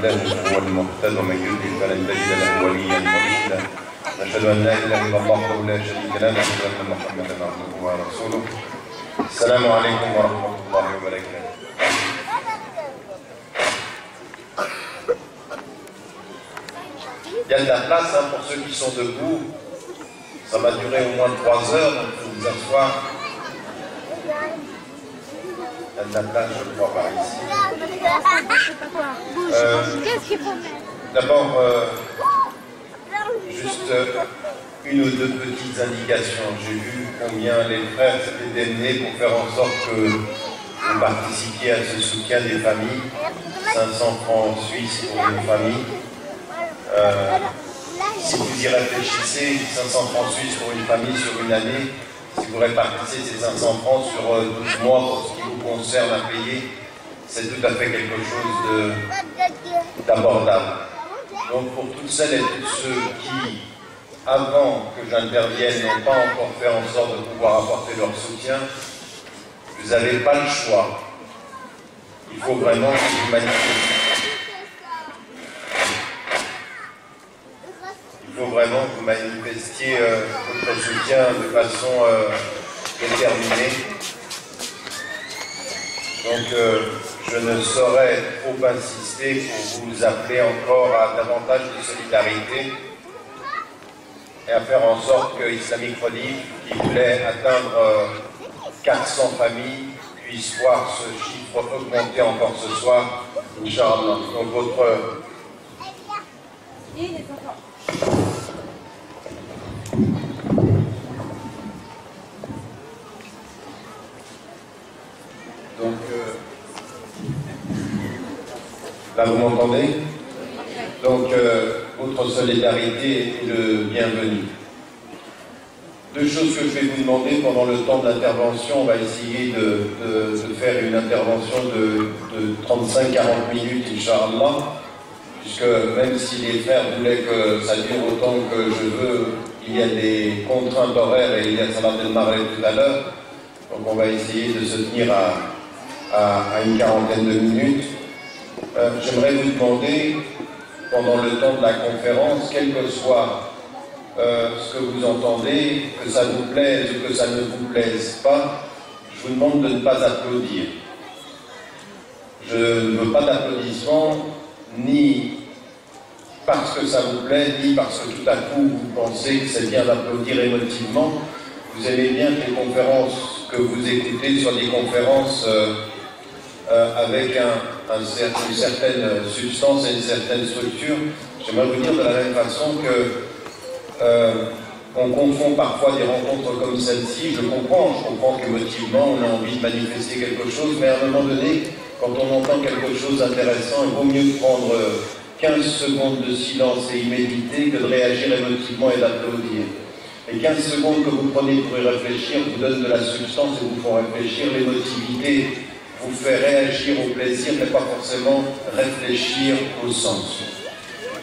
الله هو المهتد ومن يضلل فلن تجد له وليا مرشدا. نشهد ان لا اله الا الله وحده لا شريك له ونشهد ان محمدا عبده ورسوله. السلام عليكم ورحمه الله وبركاته. Il y a de la place pour ceux qui sont debout. Ça va durer au moins 3 heures, donc il faut vous asseoir. Il y a de la place, je crois, par ici. Qu'est-ce qu'il faut mettre? D'abord, juste une ou deux petites indications. J'ai vu combien les frères s'étaient démenés pour faire en sorte que vous participiez à ce soutien des familles. 500 francs suisses pour une famille. Si vous y réfléchissez, 500 francs suisses pour une famille sur une année, si vous répartissez ces 500 francs sur 12 mois pour ce qui vous concerne à payer, c'est tout à fait quelque chose d'abordable. Donc pour toutes celles et tous ceux qui, avant que j'intervienne, n'ont pas encore fait en sorte de pouvoir apporter leur soutien, vous n'avez pas le choix. Il faut vraiment que vous manifestiez. Il faut vraiment que vous manifestiez votre soutien de façon déterminée. Donc je ne saurais trop insister pour vous appeler encore à davantage de solidarité et à faire en sorte que Islamic Relief, qui voulait atteindre 400 familles, puisse voir ce chiffre augmenter encore ce soir, Inch'Allah. Donc votre... Donc, là vous m'entendez? Donc, votre solidarité est le bienvenu. Deux choses que je vais vous demander pendant le temps d'intervention. On va essayer de faire une intervention de 35-40 minutes, Inch'Allah, puisque même si les frères voulaient que ça dure autant que je veux, il y a des contraintes horaires et il y a Salat el-Maghrib tout à l'heure. Donc on va essayer de se tenir à une quarantaine de minutes. J'aimerais vous demander, pendant le temps de la conférence, quel que soit ce que vous entendez, que ça vous plaise ou que ça ne vous plaise pas, je vous demande de ne pas applaudir. Je ne veux pas d'applaudissements, ni parce que ça vous plaît, ni parce que tout à coup vous pensez que c'est bien d'applaudir émotivement. Vous aimez bien que les conférences que vous écoutez soient des conférences avec une certaine substance et une certaine structure. J'aimerais vous dire de la même façon que on confond parfois des rencontres comme celle-ci. Je comprends qu'émotivement on a envie de manifester quelque chose, mais à un moment donné, quand on entend quelque chose d'intéressant, il vaut mieux prendre 15 secondes de silence et y méditer que de réagir émotivement et d'applaudir. Les 15 secondes que vous prenez pour y réfléchir vous donnent de la substance et vous font réfléchir. L'émotivité vous fait réagir au plaisir, mais pas forcément réfléchir au sens.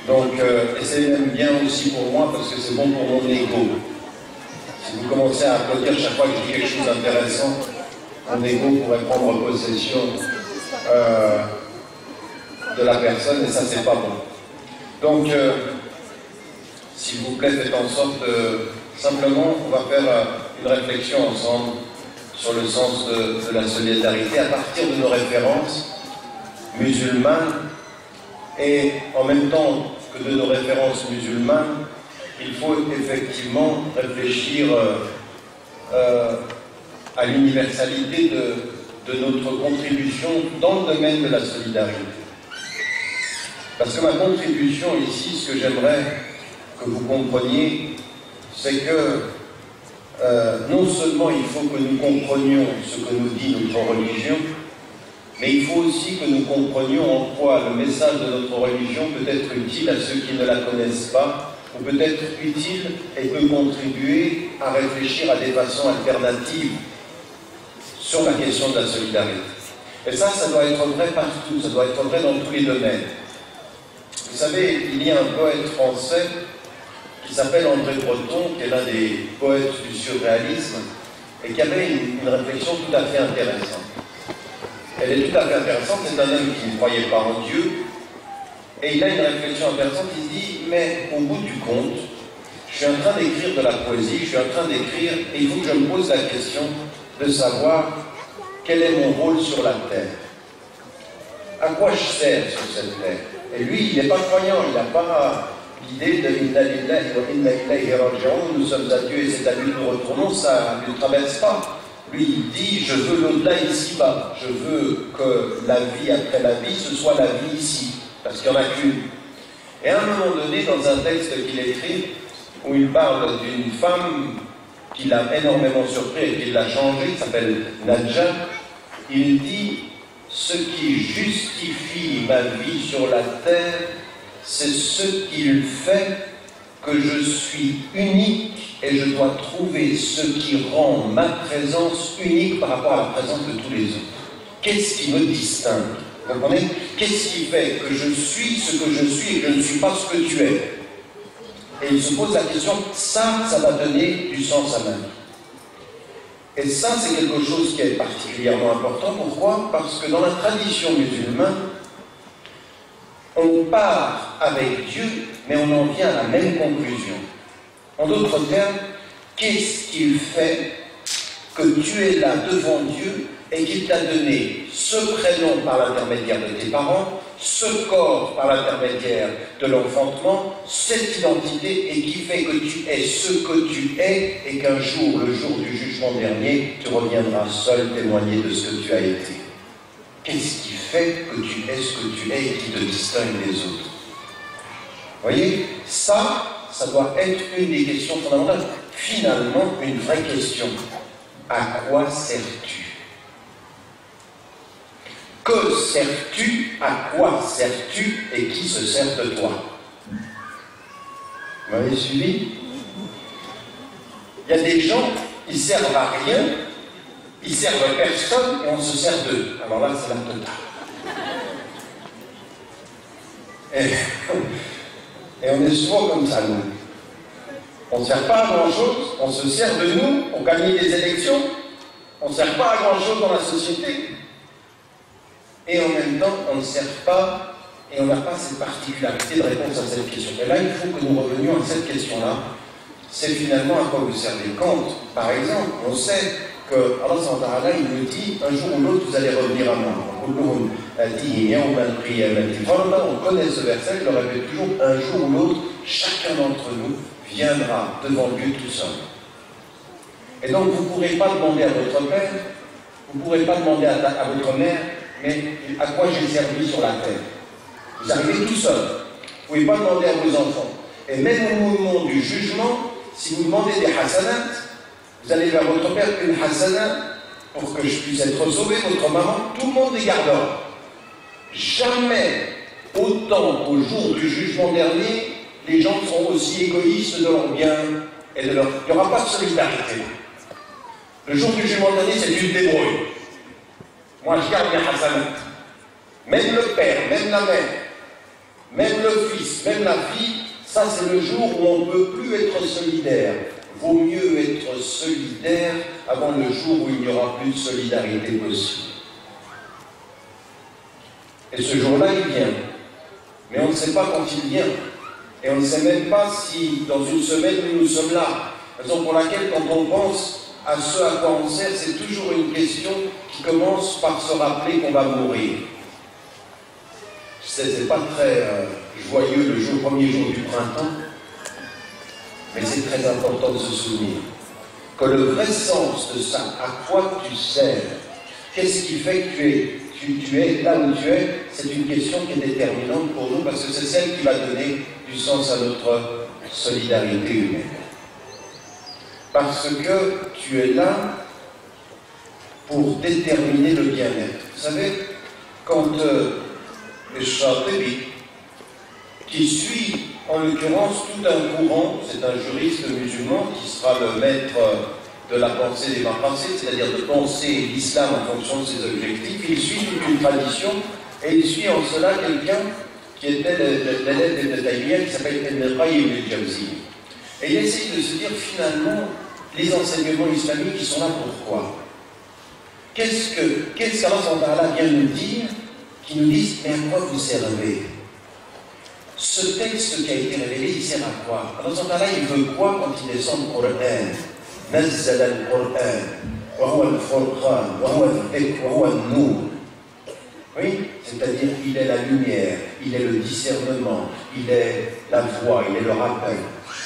Donc, et c'est même bien aussi pour moi parce que c'est bon pour mon ego. Si vous commencez à applaudir chaque fois que je dis quelque chose d'intéressant, mon ego pourrait prendre possession de la personne et ça c'est pas bon. Donc s'il vous plaît faites en sorte simplement on va faire une réflexion ensemble sur le sens de la solidarité à partir de nos références musulmanes et en même temps que de nos références musulmanes il faut effectivement réfléchir à l'universalité de notre contribution dans le domaine de la solidarité. Parce que ma contribution ici, ce que j'aimerais que vous compreniez, c'est que non seulement il faut que nous comprenions ce que nous dit notre religion, mais il faut aussi que nous comprenions en quoi le message de notre religion peut être utile à ceux qui ne la connaissent pas, ou peut être utile et peut contribuer à réfléchir à des façons alternatives sur la question de la solidarité. Et ça doit être vrai partout, ça doit être vrai dans tous les domaines. Vous savez, il y a un poète français qui s'appelle André Breton, qui est l'un des poètes du surréalisme, et qui avait une réflexion tout à fait intéressante. Elle est tout à fait intéressante, c'est un homme qui ne croyait pas en Dieu, Et il a une réflexion intéressante, il dit, mais au bout du compte, je suis en train d'écrire de la poésie, je suis en train d'écrire, et il faut que je me pose la question de savoir quel est mon rôle sur la terre. À quoi je sers sur cette terre? Et lui, il n'est pas croyant, il n'a pas l'idée de Inna lillahi wa inna ilayhi raji'un, nous sommes à Dieu et c'est à lui que nous retournons, ça ne lui traverse pas. Lui, il dit, je veux l'au-delà ici-bas, je veux que la vie après la vie, ce soit la vie ici, parce qu'il n'y en a qu'une. Et à un moment donné, dans un texte qu'il écrit, où il parle d'une femme qui l'a énormément surpris et qui l'a changé, qui s'appelle Nadja, il dit, ce qui justifie ma vie sur la terre, c'est ce qu'il fait que je suis unique et je dois trouver ce qui rend ma présence unique par rapport à la présence de tous les autres. Qu'est-ce qui me distingue? Vous comprenez? Qu'est-ce qui fait que je suis ce que je suis et que je ne suis pas ce que tu es? Et il se pose la question, ça va donner du sens à ma vie. Et ça, c'est quelque chose qui est particulièrement important. Pourquoi? Parce que dans la tradition musulmane, on part avec Dieu, mais on en vient à la même conclusion. En d'autres termes, qu'est-ce qu'il fait que tu es là devant Dieu et qu'il t'a donné ce prénom par l'intermédiaire de tes parents, ce corps par l'intermédiaire de l'enfantement, cette identité, et qui fait que tu es ce que tu es, et qu'un jour, le jour du jugement dernier, tu reviendras seul témoigner de ce que tu as été. Qu'est-ce qui fait que tu es ce que tu es et qui te distingue des autres? Vous voyez, ça doit être une des questions fondamentales. Finalement, une vraie question. À quoi sers-tu? Que sers-tu? À quoi sers-tu? Et qui se sert de toi? Vous m'avez suivi? Il y a des gens, ils servent à rien, ils servent à personne et on se sert d'eux. Alors là, c'est la totale. Et on est souvent comme ça, nous. On ne sert pas à grand-chose, on se sert de nous pour gagner des élections, on ne sert pas à grand-chose dans la société. Et en même temps, on ne sert pas et on n'a pas cette particularité de réponse à cette question. Et là, il faut que nous revenions à cette question-là. C'est finalement à quoi vous servez. Quand, par exemple, on sait que Allah il nous dit, un jour ou l'autre, vous allez revenir à moi. On connaît ce verset, je le répète toujours, un jour ou l'autre, chacun d'entre nous viendra devant Dieu tout seul. Et donc, vous ne pourrez pas demander à votre père, vous ne pourrez pas demander à votre mère, mais à quoi j'ai servi sur la terre? Vous arrivez tout seul. Vous ne pouvez pas demander à vos enfants. Et même au moment du jugement, si vous demandez des hasanat, vous allez vers votre père une hasana pour que je puisse être sauvé, votre maman, tout le monde les gardera. Jamais, autant au jour du jugement dernier, les gens seront aussi égoïstes de leur bien et de leur... Il n'y aura pas de solidarité. Le jour du jugement dernier, c'est une débrouille. Moi, je garde mes hasanat. Même le père, même la mère, même le fils, même la fille, ça c'est le jour où on ne peut plus être solidaire. Vaut mieux être solidaire avant le jour où il n'y aura plus de solidarité possible. Et ce jour-là, il vient. Mais on ne sait pas quand il vient. Et on ne sait même pas si dans une semaine nous sommes là. Raison pour laquelle, quand on pense à ce à quoi on sert, c'est toujours une question qui commence par se rappeler qu'on va mourir. Je sais, c'est pas très joyeux le premier jour du printemps, mais c'est très important de se souvenir que le vrai sens de ça, à quoi tu sers, qu'est-ce qui fait que tu es là où tu es, c'est une question qui est déterminante pour nous parce que c'est celle qui va donner du sens à notre solidarité humaine. Parce que tu es là pour déterminer le bien-être. Vous savez, quand le Shatibi, qui suit en l'occurrence tout un courant, c'est un juriste musulman qui sera le maître de la pensée des Maqasid, c'est-à-dire de penser l'islam en fonction de ses objectifs. Il suit toute une tradition et il suit en cela quelqu'un qui était l'élève d'Ibn Taymiyyah qui s'appelle Ibn Qayyim al-Jawziyya. Et il essaye de se dire finalement les enseignements islamiques qui sont là pourquoi? Qu'est-ce qu'Allah vient nous dire qui nous disent mais à quoi vous servez? Ce texte qui a été révélé, il sert à quoi? Allah Ta'ala, il veut quoi quand il descend le Coran? Nazzala al-Qur'an, wa huwa al-Furqan, wa huwa al-Dhikr, wa huwa al-Nur. Oui, c'est-à-dire il est la lumière, il est le discernement, il est la voix, il est le rappel.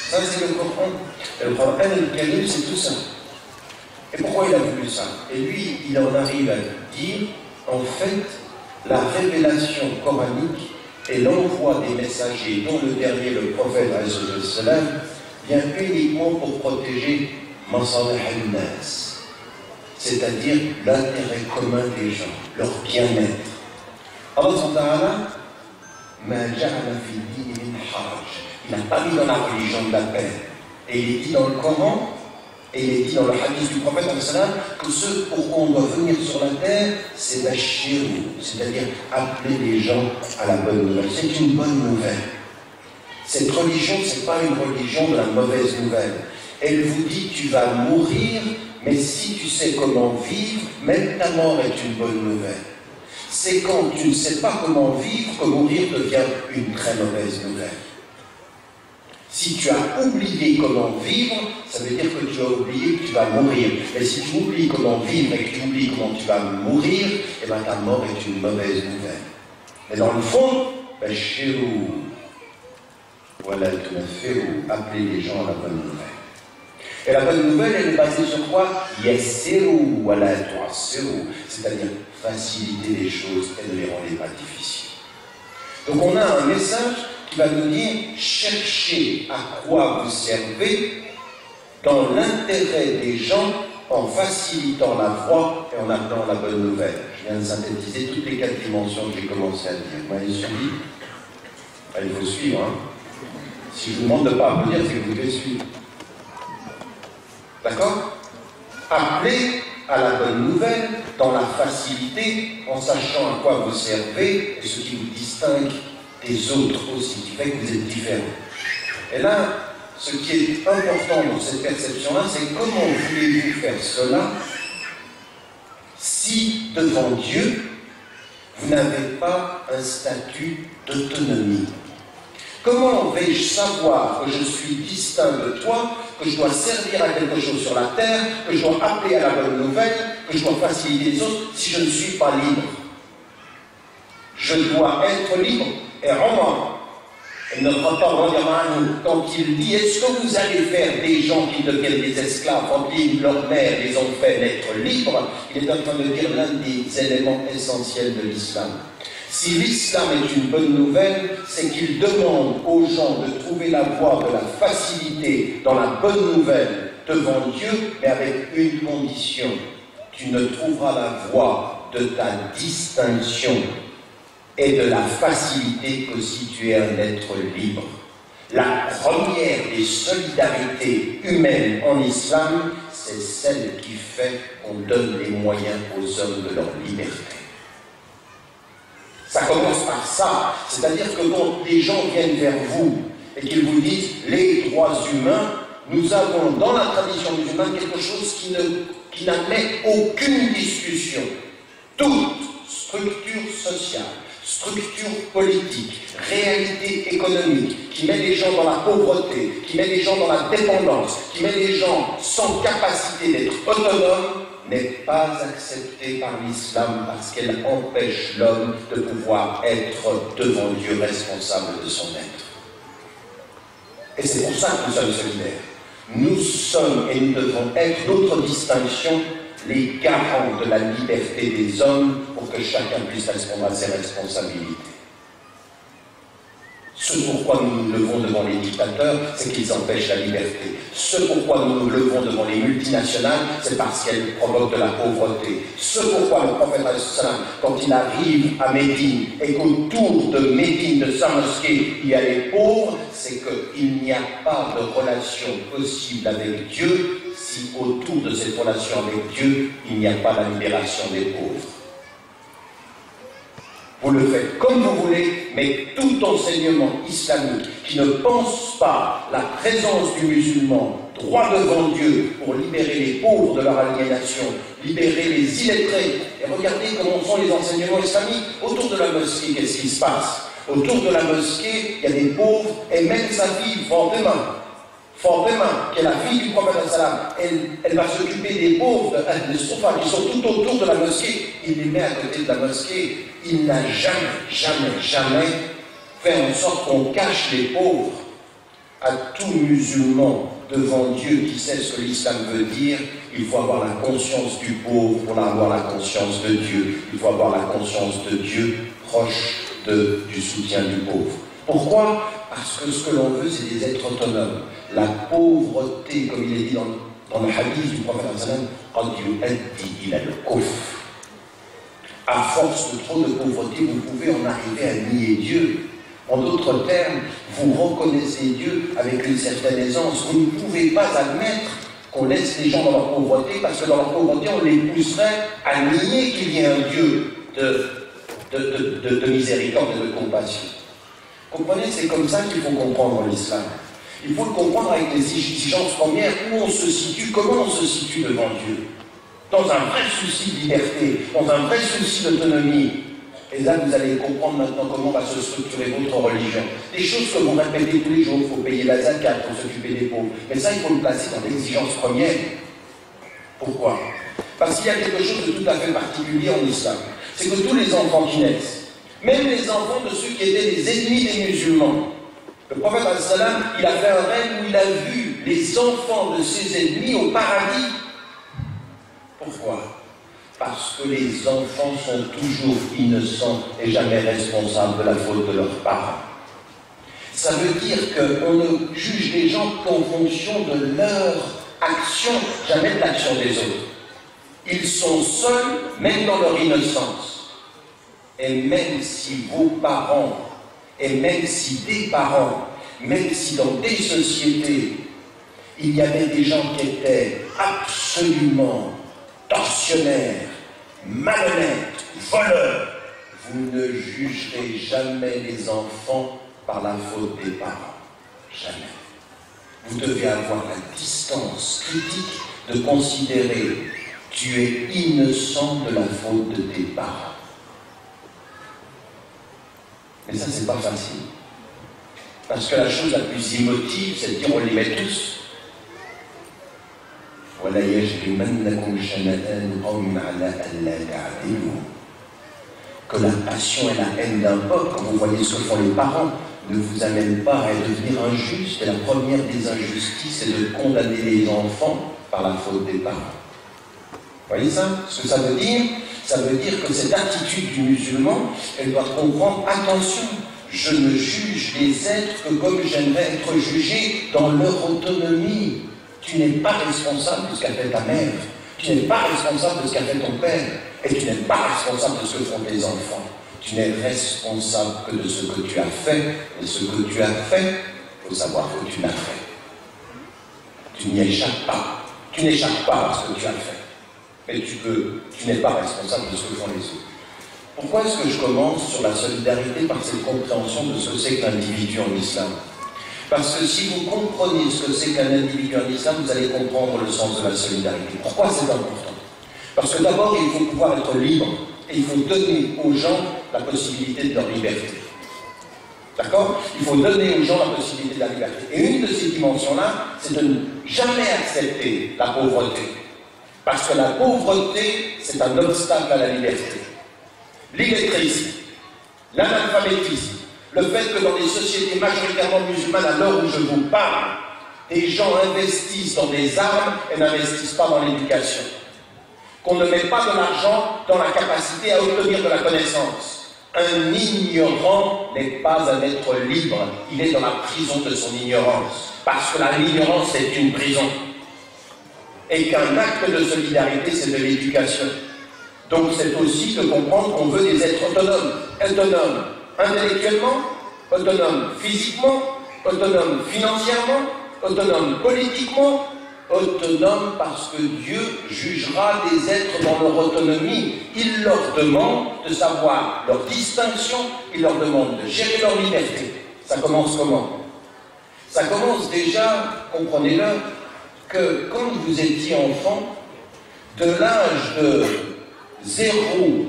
Ça, c'est le Coran. Et le Coran, le Karim, c'est tout ça. Et pourquoi il a voulu ça? Et lui, il en arrive à dire, en fait, la révélation coranique et l'envoi des messagers, dont le dernier, le prophète, vient uniquement pour protéger Masalih al-Nas, c'est-à-dire l'intérêt commun des gens, leur bien-être. Allah Ta'ala, il n'a pas mis dans la religion de la paix. Et il est dit dans le Coran, et il est dit dans le hadith du prophète que ce pourquoi on doit venir sur la terre, c'est Bashirou, c'est-à-dire appeler les gens à la bonne nouvelle. C'est une bonne nouvelle. Cette religion, ce n'est pas une religion de la mauvaise nouvelle. Elle vous dit tu vas mourir, mais si tu sais comment vivre, même ta mort est une bonne nouvelle. C'est quand tu ne sais pas comment vivre que mourir devient une très mauvaise nouvelle. Si tu as oublié comment vivre, ça veut dire que tu as oublié que tu vas mourir. Mais si tu oublies comment vivre et que tu oublies comment tu vas mourir, eh bien ta mort est une mauvaise nouvelle. Mais dans le fond, Bashirou, voilà, appelez les gens à la bonne nouvelle. Et la bonne nouvelle, elle est basée sur quoi? Yassiru, voilà, c'est-à-dire faciliter les choses et ne les rendre pas difficiles. Donc on a un message qui va nous dire cherchez à quoi vous servez dans l'intérêt des gens en facilitant la voie et en appelant la bonne nouvelle. Je viens de synthétiser toutes les 4 dimensions que j'ai commencé à dire. Vous m'avez suivi? Il faut suivre. Hein. Si je vous demande de ne pas applaudir, c'est que vous devez suivre. D'accord? Appelez à la bonne nouvelle dans la facilité, en sachant à quoi vous servez et ce qui vous distingue des autres aussi, qui fait que vous êtes différents. Et là, ce qui est important dans cette perception-là, c'est comment voulez-vous faire cela si, devant Dieu, vous n'avez pas un statut d'autonomie? Comment vais-je savoir que je suis distinct de toi, que je dois servir à quelque chose sur la terre, que je dois appeler à la bonne nouvelle, que je dois faciliter les autres, si je ne suis pas libre? Je dois être libre. Et Omar, quand il dit, est-ce que vous allez faire des gens qui deviennent des esclaves, quand leur mère les ont fait naître libres, il est en train de dire l'un des éléments essentiels de l'islam. Si l'islam est une bonne nouvelle, c'est qu'il demande aux gens de trouver la voie de la facilité dans la bonne nouvelle devant Dieu, mais avec une condition. Tu ne trouveras la voie de ta distinction et de la facilité que si tu es un être libre. La première des solidarités humaines en islam, c'est celle qui fait qu'on donne les moyens aux hommes de leur liberté. Ça commence par ça, c'est-à-dire que quand des gens viennent vers vous et qu'ils vous disent les droits humains, nous avons dans la tradition musulmane quelque chose qui n'admet aucune discussion. Toute structure sociale, structure politique, réalité économique, qui met les gens dans la pauvreté, qui met les gens dans la dépendance, qui met les gens sans capacité d'être autonomes, n'est pas acceptée par l'islam parce qu'elle empêche l'homme de pouvoir être devant Dieu responsable de son être. Et c'est pour ça que nous sommes solidaires. Nous sommes et nous devons être, notre distinction, les garants de la liberté des hommes pour que chacun puisse répondre à ses responsabilités. Ce pourquoi nous nous levons devant les dictateurs, c'est qu'ils empêchent la liberté. Ce pourquoi nous nous levons devant les multinationales, c'est parce qu'elles provoquent de la pauvreté. Ce pourquoi le prophète, quand il arrive à Médine et qu'autour de Médine, de sa mosquée, il y a les pauvres, c'est qu'il n'y a pas de relation possible avec Dieu si autour de cette relation avec Dieu, il n'y a pas la libération des pauvres. Vous le faites comme vous voulez, mais tout enseignement islamique qui ne pense pas la présence du musulman droit devant Dieu pour libérer les pauvres de leur aliénation, libérer les illettrés. Et regardez comment sont les enseignements islamiques autour de la mosquée, qu'est-ce qui se passe? Autour de la mosquée, il y a des pauvres, et même sa fille, Fatima, qui est la fille du prophète, elle va s'occuper des pauvres, des soufas, qui sont tout autour de la mosquée. Il les met à côté de la mosquée. Il n'a jamais fait en sorte qu'on cache les pauvres. À tout musulman devant Dieu qui sait ce que l'islam veut dire, il faut avoir la conscience du pauvre pour avoir la conscience de Dieu. Il faut avoir la conscience de Dieu proche du soutien du pauvre. Pourquoi? Parce que ce que l'on veut, c'est des êtres autonomes. La pauvreté, comme il est dit dans le hadith du prophète, à force de trop de pauvreté, vous pouvez en arriver à nier Dieu. En d'autres termes, vous reconnaissez Dieu avec une certaine aisance. Vous ne pouvez pas admettre qu'on laisse les gens dans leur pauvreté, parce que dans leur pauvreté, on les pousserait à nier qu'il y ait un Dieu de miséricorde et de compassion. Comprenez, c'est comme ça qu'il faut comprendre l'islam. Il faut le comprendre avec les exigences premières, où on se situe, comment on se situe devant Dieu. Dans un vrai souci de liberté, dans un vrai souci d'autonomie. Et là, vous allez comprendre maintenant comment va se structurer votre religion. Des choses que vous répétez tous les jours, il faut payer la zakat pour s'occuper des pauvres. Mais ça, il faut le placer dans l'exigence première. Pourquoi? Parce qu'il y a quelque chose de tout à fait particulier en islam. C'est que tous les enfants qui naissent, même les enfants de ceux qui étaient les ennemis des musulmans, le prophète, il a fait un rêve où il a vu les enfants de ses ennemis au paradis. Pourquoi? Parce que les enfants sont toujours innocents et jamais responsables de la faute de leurs parents. Ça veut dire qu'on ne juge les gens qu'en fonction de leur action, jamais de l'action des autres. Ils sont seuls, même dans leur innocence. Et même si vos parents, et même si des parents, même si dans des sociétés, il y avait des gens qui étaient absolument tortionnaires, malhonnêtes, voleurs, vous ne jugerez jamais les enfants par la faute des parents. Jamais. Vous devez avoir la distance critique de considérer tu es innocent de la faute de tes parents. Mais ça, c'est pas facile. Parce que la chose la plus émotive, c'est de dire on les met tous. Que la passion et la haine d'un peuple, quand vous voyez ce que font les parents, ne vous amène pas à devenir injuste. Et la première des injustices, c'est de condamner les enfants par la faute des parents. Vous voyez ça? Ce que ça veut dire? Ça veut dire que cette attitude du musulman, elle doit comprendre, attention, je ne juge les êtres que comme j'aimerais être jugé dans leur autonomie. Tu n'es pas responsable de ce qu'a fait ta mère, tu n'es pas responsable de ce qu'a fait ton père, et tu n'es pas responsable de ce que font tes enfants. Tu n'es responsable que de ce que tu as fait, et ce que tu as fait, il faut savoir que tu l'as fait. Tu n'y échappes pas. Tu n'échappes pas à ce que tu as fait. Mais tu n'es pas responsable de ce que font les autres. Pourquoi est-ce que je commence sur la solidarité par cette compréhension de ce que c'est que l'individu en islam? Parce que si vous comprenez ce que c'est qu'un individu en islam, vous allez comprendre le sens de la solidarité. Pourquoi c'est important? Parce que d'abord, il faut pouvoir être libre, et il faut donner aux gens la possibilité de leur liberté. D'accord? Il faut donner aux gens la possibilité de la liberté. Et une de ces dimensions-là, c'est de ne jamais accepter la pauvreté. Parce que la pauvreté, c'est un obstacle à la liberté. L'illettrisme, l'analphabétisme, le fait que dans des sociétés majoritairement musulmanes, à l'heure où je vous parle, des gens investissent dans des armes et n'investissent pas dans l'éducation. Qu'on ne met pas de l'argent dans la capacité à obtenir de la connaissance. Un ignorant n'est pas un être libre, il est dans la prison de son ignorance. Parce que l'ignorance est une prison. Et qu'un acte de solidarité, c'est de l'éducation. Donc c'est aussi de comprendre qu'on veut des êtres autonomes. Autonomes intellectuellement, autonomes physiquement, autonomes financièrement, autonomes politiquement, autonomes parce que Dieu jugera des êtres dans leur autonomie. Il leur demande de savoir leur distinction, il leur demande de gérer leur liberté. Ça commence comment? Ça commence déjà, comprenez-le, que quand vous étiez enfant, de l'âge de 0,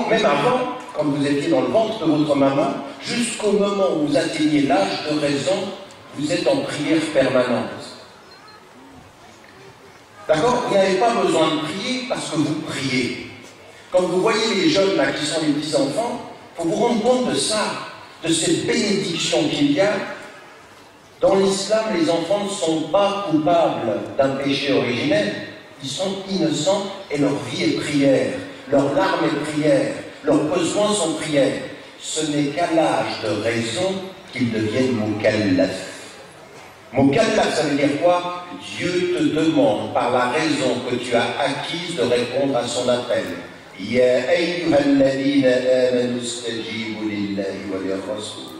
même avant, quand vous étiez dans le ventre de votre maman, jusqu'au moment où vous atteignez l'âge de raison, vous êtes en prière permanente. D'accord? Vous n'avez pas besoin de prier parce que vous priez. Quand vous voyez les jeunes là qui sont les petits-enfants, il faut vous rendre compte de ça, de cette bénédiction qu'il y a. Dans l'islam, les enfants ne sont pas coupables d'un péché originel. Ils sont innocents et leur vie est prière. Leur larme est prière. Leurs besoins sont prière. Ce n'est qu'à l'âge de raison qu'ils deviennent mukallaf. Mukallaf, ça veut dire quoi? Dieu te demande, par la raison que tu as acquise, de répondre à son appel. Ya ayyuhalladhina amanu istajibu lillahi wa lirrasul.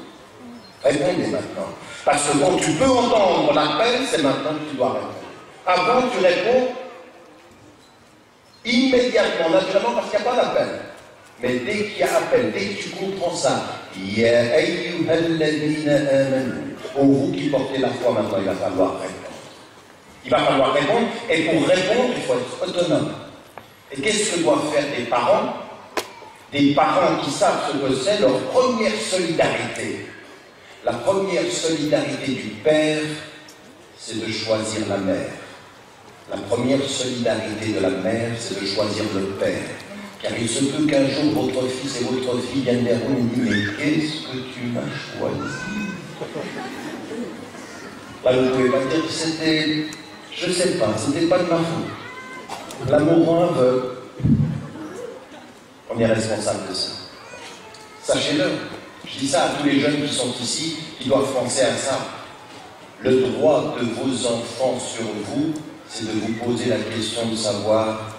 Répondez maintenant. Parce que quand tu peux entendre l'appel, c'est maintenant que tu dois répondre. Avant, tu réponds immédiatement, naturellement, parce qu'il n'y a pas d'appel. Mais dès qu'il y a appel, dès que tu comprends ça, Ya ayyuhalladhina amanu. Pour vous qui portez la foi maintenant, il va falloir répondre. Il va falloir répondre, et pour répondre, il faut être autonome. Et qu'est-ce que doivent faire des parents? Des parents qui savent ce que c'est leur première solidarité. La première solidarité du père, c'est de choisir la mère. La première solidarité de la mère, c'est de choisir le père. Car il se peut qu'un jour, votre fils et votre fille viennent vers vous et disent « Mais qu'est-ce que tu m'as choisi ?» Là, vous ne pouvez pas dire que c'était, je ne sais pas, c'était pas de ma faute. L'amour en aveugle. On est responsable de ça. Sachez-le. Je dis ça à tous les jeunes qui sont ici, qui doivent penser à ça. Le droit de vos enfants sur vous, c'est de vous poser la question de savoir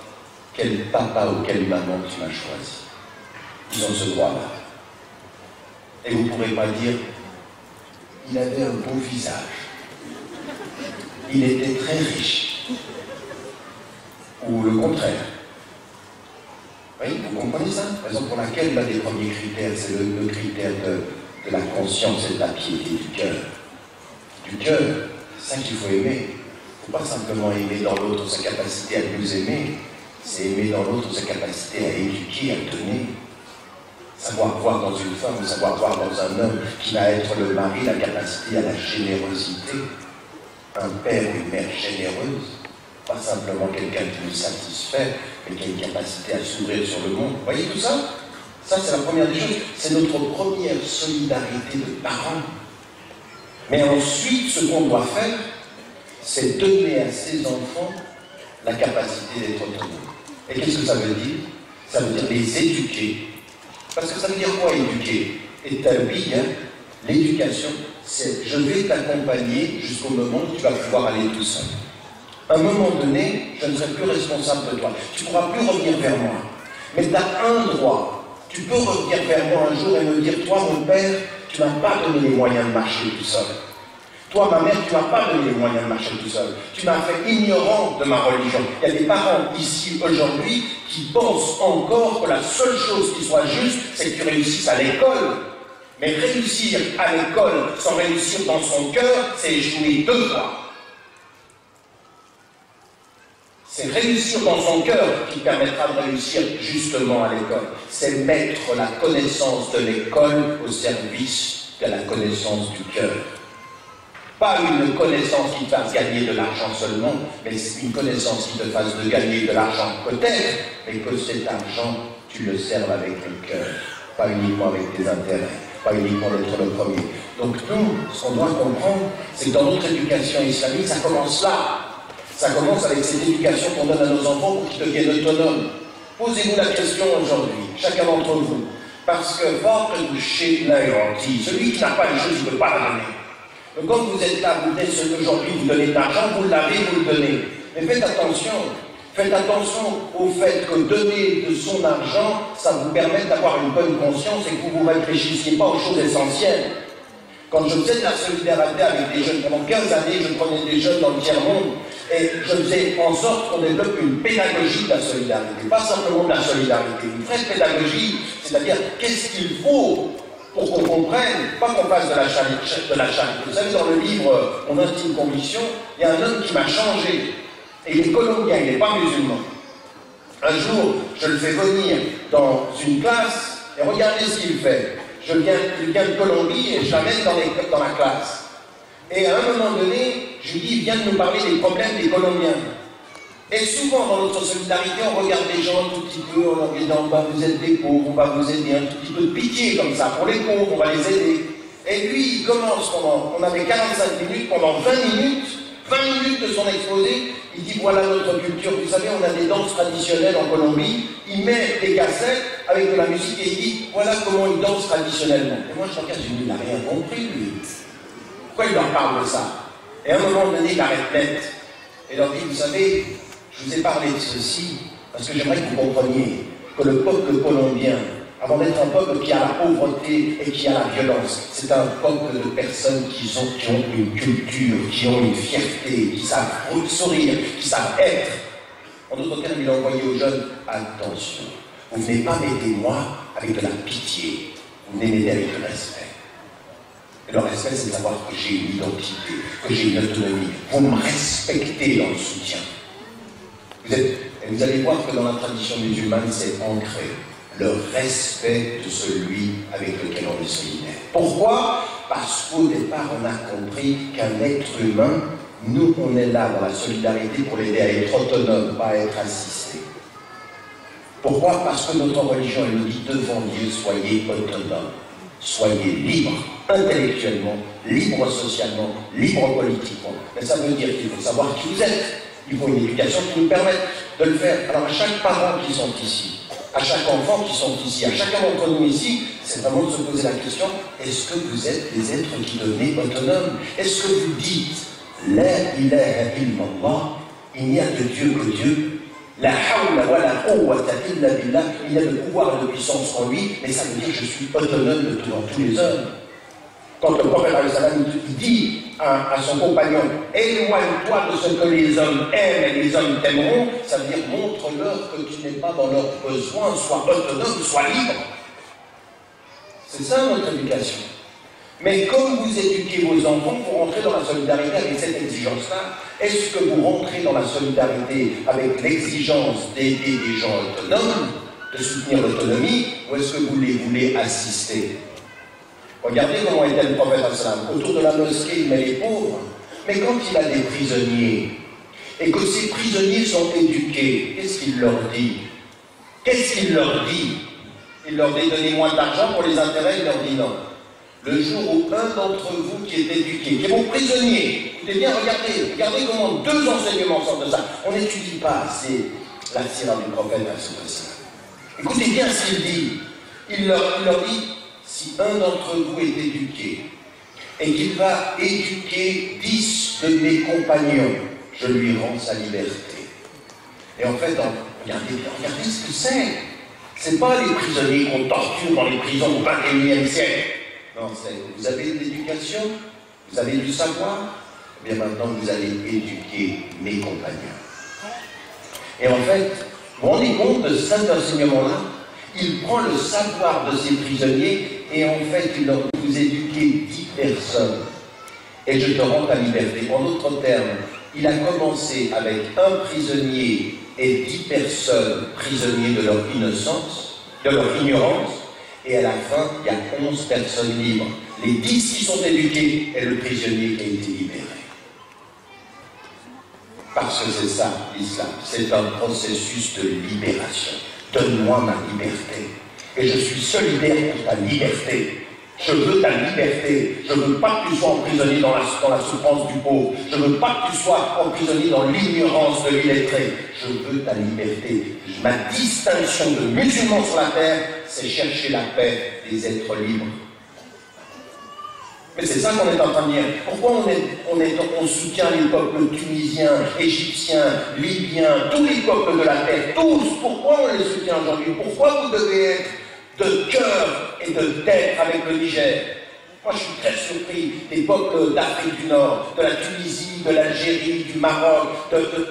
quel papa ou quelle maman tu m'as choisi. Ils ont ce droit-là. Et vous ne pourrez pas dire, il avait un beau visage. Il était très riche. Ou le contraire. Oui, vous comprenez ça? La raison pour laquelle l'un des premiers critères, c'est le critère de la conscience et de la piété du cœur. Du cœur, c'est ça qu'il faut aimer. Il ne faut pas simplement aimer dans l'autre sa capacité à nous aimer, c'est aimer dans l'autre sa capacité à éduquer, à donner. Savoir voir dans une femme, savoir voir dans un homme qui va être le mari, la capacité à la générosité. Un père ou une mère généreuse, pas simplement quelqu'un qui nous satisfait, mais qui a une capacité à s'ouvrir sur le monde. Vous voyez tout ça? Ça, c'est la première des choses. C'est notre première solidarité de parents. Mais ensuite, ce qu'on doit faire, c'est donner à ses enfants la capacité d'être autonomes. Et qu'est-ce que ça veut dire? Ça veut dire les éduquer. Parce que ça veut dire quoi, éduquer? Et ta vie, l'éducation, c'est je vais t'accompagner jusqu'au moment où tu vas pouvoir aller tout seul. À un moment donné, je ne serai plus responsable de toi. Tu ne pourras plus revenir vers moi. Mais tu as un droit. Tu peux revenir vers moi un jour et me dire, toi, mon père, tu ne m'as pas donné les moyens de marcher tout seul. Toi, ma mère, tu ne m'as pas donné les moyens de marcher tout seul. Tu m'as fait ignorant de ma religion. Il y a des parents ici, aujourd'hui, qui pensent encore que la seule chose qui soit juste, c'est que tu réussisses à l'école. Mais réussir à l'école sans réussir dans son cœur, c'est échouer 2 fois. C'est réussir dans son cœur qui permettra de réussir justement à l'école. C'est mettre la connaissance de l'école au service de la connaissance du cœur. Pas une connaissance qui te fasse gagner de l'argent seulement, mais une connaissance qui te fasse de gagner de l'argent peut-être, mais que cet argent, tu le serves avec le cœur, pas uniquement avec tes intérêts. Pas uniquement d'être le premier. Donc nous, ce qu'on doit comprendre, c'est que dans notre éducation islamique, ça commence là. Ça commence avec cette éducation qu'on donne à nos enfants pour qu'ils deviennent autonomes. Posez-vous la question aujourd'hui, chacun d'entre vous. Parce que celui qui n'a pas les choses, il ne peut pas la donner. Donc quand vous êtes là, vous donnez aujourd'hui, vous donnez de l'argent, vous l'avez, vous le donnez. Mais faites attention. Faites attention au fait que donner de son argent, ça vous permet d'avoir une bonne conscience et que vous ne réfléchissiez pas aux choses essentielles. Quand je faisais de la solidarité avec des jeunes, pendant 15 années, je prenais des jeunes dans le tiers-monde et je faisais en sorte qu'on développe une pédagogie de la solidarité. Pas simplement de la solidarité, une vraie pédagogie, c'est-à-dire qu'est-ce qu'il faut pour qu'on comprenne, pas qu'on fasse de la charité. Vous savez, dans le livre Mon intime conviction, il y a un homme qui m'a changé. Et il est colombien, il n'est pas musulman. Un jour, je le fais venir dans une classe et regardez ce qu'il fait. Il vient de Colombie et je l'amène dans la classe. Et à un moment donné, je lui dis, il vient de nous parler des problèmes des Colombiens. Et souvent, dans notre solidarité, on regarde les gens un tout petit peu en leur disant, bah, vous êtes des pauvres, on va vous aider, un tout petit peu de pitié comme ça, pour les pauvres, on va les aider. Et lui, il commence on avait 45 minutes, pendant 20 minutes de son exposé, il dit, voilà notre culture, vous savez, on a des danses traditionnelles en Colombie, il met des cassettes avec de la musique et il dit, voilà comment ils dansent traditionnellement. Et moi, je regarde, je me dis, il n'a rien compris, lui. Pourquoi il leur parle de ça? Et à un moment donné, il arrête net. Et il leur dit, vous savez, je vous ai parlé de ceci, parce que j'aimerais que vous compreniez que le peuple colombien, avant d'être un peuple qui a la pauvreté et qui a la violence, c'est un peuple de personnes qui ont une culture, qui ont une fierté, qui savent sourire, qui savent être. En d'autres termes, il a envoyé aux jeunes, attention, vous ne venez pas m'aider moi avec de la pitié, vous venez m'aider avec le respect. Et le respect, c'est de savoir que j'ai une identité, que j'ai une autonomie. Vous me respectez dans le soutien. Vous allez voir que dans la tradition musulmane, c'est ancré. Le respect de celui avec lequel on est solidaire. Pourquoi? Parce qu'au départ, on a compris qu'un être humain, nous, on est là dans la solidarité pour l'aider à être autonome, pas à être assisté. Pourquoi? Parce que notre religion, elle nous dit devant Dieu, soyez autonome, soyez libre, intellectuellement, libre socialement, libre politiquement. Mais ça veut dire qu'il faut savoir qui vous êtes. Il faut une éducation qui nous permette de le faire. Alors à chaque parent qui sont ici, à chaque enfant qui sont ici, à chacun d'entre nous ici, c'est vraiment de se poser la question, est-ce que vous êtes des êtres qui devenez autonomes? Est-ce que vous dites, la ilaha illallah, il n'y a de Dieu que Dieu, la hawla wa la quwwata illa billah, il y a de pouvoir et de puissance en lui, mais ça veut dire que je suis autonome devant tous les hommes. Quand le prophète dit à son compagnon, éloigne-toi de ce que les hommes aiment et les hommes t'aimeront, ça veut dire montre-leur que tu n'es pas dans leurs besoins, sois autonome, sois libre. C'est ça notre éducation. Mais comme vous éduquez vos enfants, vous rentrez dans la solidarité avec cette exigence-là. Est-ce que vous rentrez dans la solidarité avec l'exigence d'aider des gens autonomes, de soutenir l'autonomie, ou est-ce que vous les voulez assister? Regardez comment était le prophète Hassan. Autour de la mosquée, il met les pauvres. Mais quand il a des prisonniers, et que ces prisonniers sont éduqués, qu'est-ce qu'il leur dit? Qu'est-ce qu'il leur dit? Il leur dit, donnez-moi de l'argent pour les intérêts, il leur dit non. Le jour où un d'entre vous qui est éduqué, qui est mon prisonnier, écoutez bien, regardez comment deux enseignements sortent de ça. On n'étudie pas assez la sira du prophète Hassan. Écoutez bien ce qu'il dit. Il leur dit, si un d'entre vous est éduqué et qu'il va éduquer 10 de mes compagnons, je lui rends sa liberté. Et en fait, regardez ce que c'est. C'est pas les prisonniers qu'on torture dans les prisons au XXIe siècle. Non, c'est vous avez de l'éducation, vous avez du savoir, eh bien maintenant vous allez éduquer mes compagnons. Et en fait, vous vous rendez compte de cet enseignement-là? Il prend le savoir de ses prisonniers et en fait, il leur dit, vous éduquez 10 personnes et je te rends ta liberté. En d'autres termes, il a commencé avec un prisonnier et 10 personnes prisonniers de leur innocence, de leur ignorance, et à la fin, il y a 11 personnes libres. Les 10 qui sont éduqués et le prisonnier qui a été libéré. Parce que c'est ça, l'islam. C'est un processus de libération. Donne-moi ma liberté. Et je suis solidaire pour ta liberté. Je veux ta liberté. Je ne veux pas que tu sois emprisonné dans la souffrance du pauvre. Je ne veux pas que tu sois emprisonné dans l'ignorance de l'illettré. Je veux ta liberté. Ma distinction de musulman sur la terre, c'est chercher la paix des êtres libres. Mais c'est ça qu'on est en train de dire. Pourquoi on soutient les peuples tunisiens, égyptiens, libyens, tous les peuples de la terre, tous? Pourquoi on les soutient aujourd'hui? Pourquoi vous devez être de cœur et de tête avec le Niger? Moi, je suis très surpris des peuples d'Afrique du Nord, de la Tunisie, de l'Algérie, du Maroc,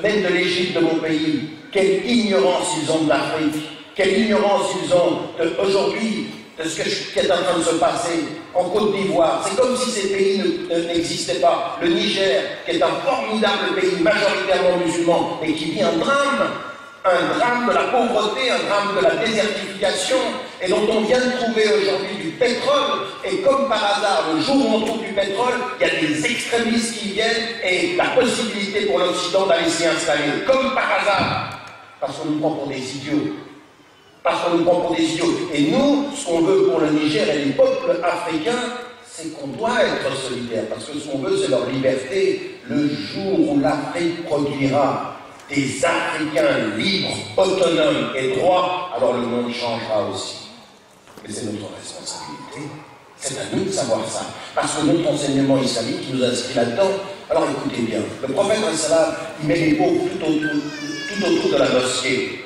même de l'Égypte, de mon pays. Quelle ignorance ils ont de l'Afrique, quelle ignorance ils ont aujourd'hui de ce qui est en train de se passer en Côte d'Ivoire. C'est comme si ces pays n'existaient pas. Le Niger, qui est un formidable pays majoritairement musulman, et qui vit un drame de la pauvreté, un drame de la désertification. et dont on vient de trouver aujourd'hui du pétrole, et comme par hasard, le jour où on trouve du pétrole, il y a des extrémistes qui viennent et la possibilité pour l'Occident d'aller s'y installer, comme par hasard, parce qu'on nous prend pour des idiots. Parce qu'on nous prend pour des idiots. Et nous, ce qu'on veut pour le Niger et les peuples africains, c'est qu'on doit être solidaires, parce que ce qu'on veut, c'est leur liberté. Le jour où l'Afrique produira des Africains libres, autonomes et droits, alors le monde changera aussi. Mais c'est notre responsabilité. C'est à nous de savoir ça. Parce que notre enseignement islamique qui nous inscrit là-dedans, alors écoutez bien, le prophète, il met les pauvres tout autour de la mosquée.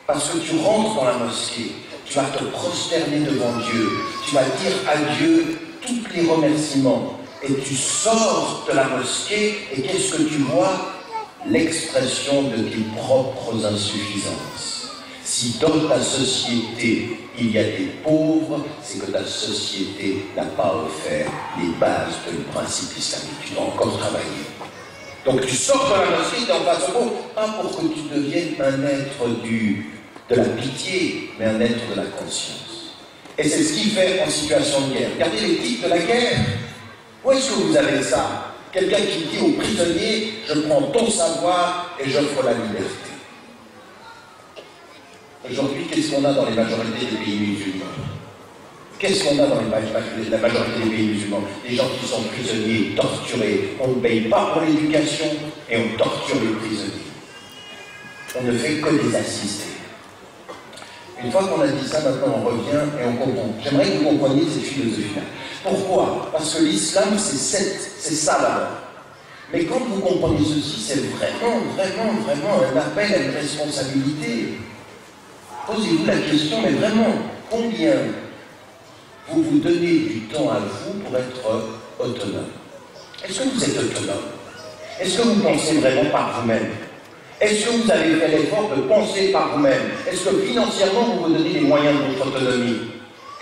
Parce que tu rentres dans la mosquée, tu vas te prosterner devant Dieu, tu vas dire à Dieu tous les remerciements, et tu sors de la mosquée, et qu'est-ce que tu vois? L'expression de tes propres insuffisances. Si dans ta société, il y a des pauvres, c'est que ta société n'a pas offert les bases du principe islamique. Tu dois encore travailler. Donc tu sors de la mosquée, tu es en face au pauvre, pas pour que tu deviennes un être de la pitié, mais un être de la conscience. Et c'est ce qu'il fait en situation de guerre. Regardez les titres de la guerre. Où est-ce que vous avez ça? Quelqu'un qui dit aux prisonniers, je prends ton savoir et j'offre la liberté. Aujourd'hui, qu'est-ce qu'on a dans les majorités des pays musulmans? Qu'est-ce qu'on a dans la majorité des pays musulmans? Des gens qui sont prisonniers, torturés. On ne paye pas pour l'éducation et on torture les prisonniers. On ne fait que les assister. Une fois qu'on a dit ça, maintenant on revient et on comprend. J'aimerais que vous compreniez cette philosophie-là. Pourquoi? Parce que l'islam, c'est ça d'abord. Mais quand vous comprenez ceci, c'est vraiment un appel à une responsabilité. Posez-vous la question, mais vraiment, combien vous vous donnez du temps à vous pour être autonome? Est-ce que vous êtes autonome? Est-ce que vous pensez vraiment par vous-même? Est-ce que vous avez fait l'effort de penser par vous-même? Est-ce que financièrement vous vous donnez les moyens de votre autonomie?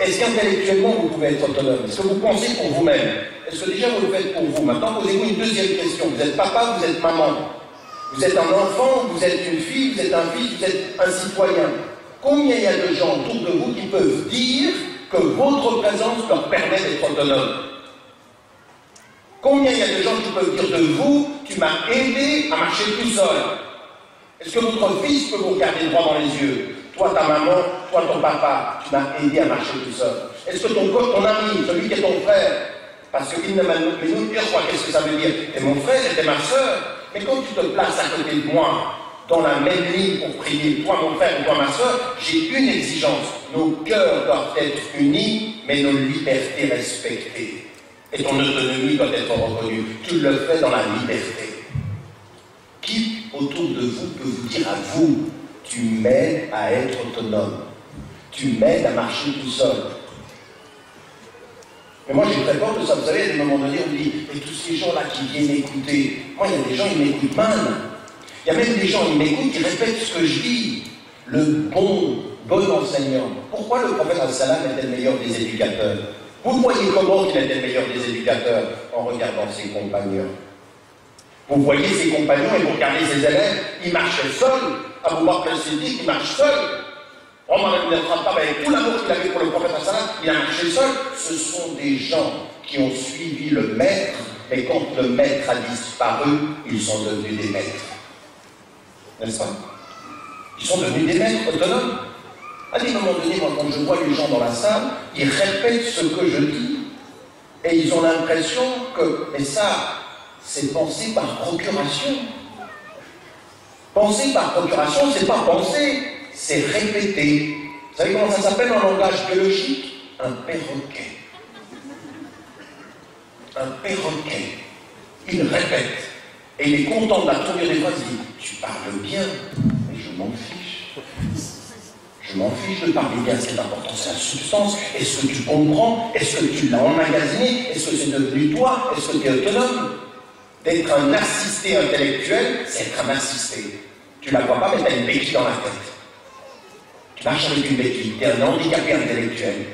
Est-ce qu'intellectuellement vous pouvez être autonome? Est-ce que vous pensez pour vous-même? Est-ce que déjà vous le faites pour vous? Maintenant posez-vous une deuxième question. Vous êtes papa, vous êtes maman. Vous êtes un enfant, vous êtes une fille, vous êtes un fils, vous êtes un citoyen. Combien il y a de gens autour de vous qui peuvent dire que votre présence leur permet d'être autonome? Combien il y a de gens qui peuvent dire de vous, tu m'as aidé à marcher tout seul? Est-ce que votre fils peut vous regarder droit dans les yeux? Toi, ta maman, toi, ton papa, tu m'as aidé à marcher tout seul. Est-ce que ton ami, celui qui est ton frère, parce qu'il ne m'a nous dire quoi, qu'est-ce que ça veut dire? T'es mon frère, t'es ma soeur. Mais quand tu te places à côté de moi, dans la même ligne pour prier, toi mon frère ou toi ma soeur, j'ai une exigence. Nos cœurs doivent être unis, mais nos libertés respectées. Et ton autonomie doit être reconnue. Tu le fais dans la liberté. Qui autour de vous peut vous dire à vous, tu m'aides à être autonome, tu m'aides à marcher tout seul? Mais moi j'ai très peur de ça. Vous savez, à un moment donné, on dit, et tous ces gens-là qui viennent écouter, moi il y a des gens, ils m'écoutent mal. Il y a même des gens, ils m'écoutent, ils répètent ce que je dis. Le bon enseignant. Pourquoi le prophète al-Salam était le meilleur des éducateurs? Vous voyez comment il était le meilleur des éducateurs? En regardant ses compagnons. Vous voyez ses compagnons et vous regardez ses élèves, ils marchaient seuls. Abu Bakr al-Siddiq, il marche seul. Omar ibn al-Khattab, avec tout l'amour qu'il avait pour le prophète al-Salam, il a marché seul. Ce sont des gens qui ont suivi le maître, mais quand le maître a disparu, ils sont devenus des maîtres. N'est-ce pas? Ils sont devenus des maîtres autonomes. À un moment donné, moi, quand je vois les gens dans la salle, ils répètent ce que je dis. Et ils ont l'impression que, mais ça, c'est penser par procuration. Penser par procuration, c'est pas penser, c'est répéter. Vous savez comment ça s'appelle en langage biologique? Un perroquet. Un perroquet. Il répète. Et il est content de la tournure des phrases. Il dit, tu parles bien, mais je m'en fiche. Je m'en fiche de parler bien, c'est important, c'est la substance. Est-ce que tu comprends? Est-ce que tu l'as emmagasiné? Est-ce que c'est devenu toi? Est-ce que tu es autonome? D'être un assisté intellectuel, c'est être un assisté. Tu ne la vois pas, mais tu as une béquille dans la tête. Tu marches avec une béquille, tu es un handicapé intellectuel.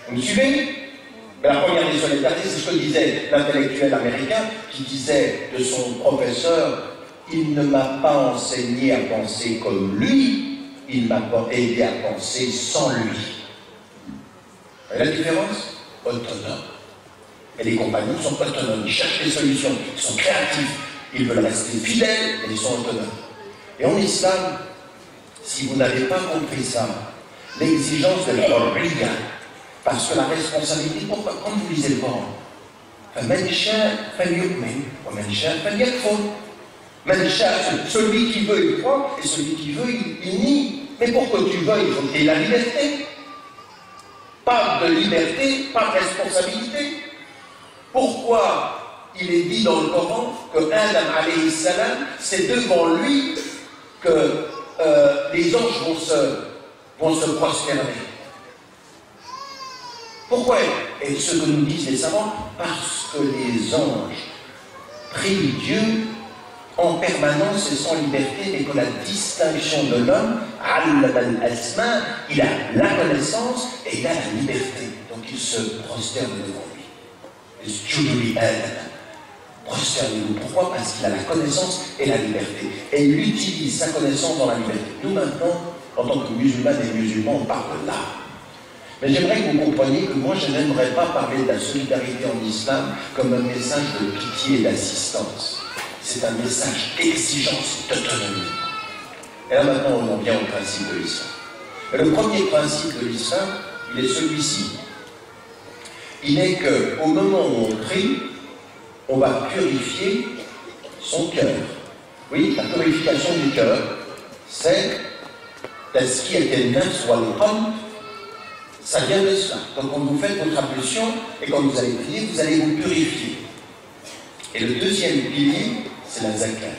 Vous me suivez? Mais la première des solidarités, c'est ce que disait l'intellectuel américain, qui disait de son professeur, il ne m'a pas enseigné à penser comme lui, il m'a aidé à penser sans lui. Vous voyez la différence? Autonome. Et les compagnons sont autonomes, ils cherchent des solutions, ils sont créatifs, ils veulent rester fidèles, et ils sont autonomes. Et en islam, si vous n'avez pas compris ça, l'exigence de l'hurriya, parce que la responsabilité, pourquoi? Quand vous lisez le Coran, celui qui veut, il croit, et celui qui veut, il nie. Mais pour que tu veuilles, il faut qu'il y ait la liberté. Pas de liberté, pas de responsabilité. Pourquoi il est dit dans le Coran que Adam alayhi salam, c'est devant lui que les anges vont se prosterner? Pourquoi? Et ce que nous disent les savants, parce que les anges prient Dieu en permanence et sans liberté, et que la distinction de l'homme, al-asma, il a la connaissance et il a la liberté. Donc il se prosterne devant lui. Prosternez-vous. Pourquoi? Parce qu'il a la connaissance et la liberté. Et il utilise sa connaissance dans la liberté. Nous maintenant, en tant que musulmanes et musulmans, on parle là. Mais j'aimerais que vous compreniez que moi, je n'aimerais pas parler de la solidarité en islam comme un message de pitié et d'assistance. C'est un message d'exigence, d'autonomie. Et là maintenant, on en vient au principe de l'islam. Et le premier principe de l'islam, il est celui-ci. Il est qu'au moment où on prie, on va purifier son cœur. Oui, la purification du cœur, c'est tazkiyat an-nafs wal-qalb. Ça vient de cela. Donc quand vous faites votre ablution et quand vous allez prier, vous allez vous purifier. Et le deuxième pilier, c'est la zakat.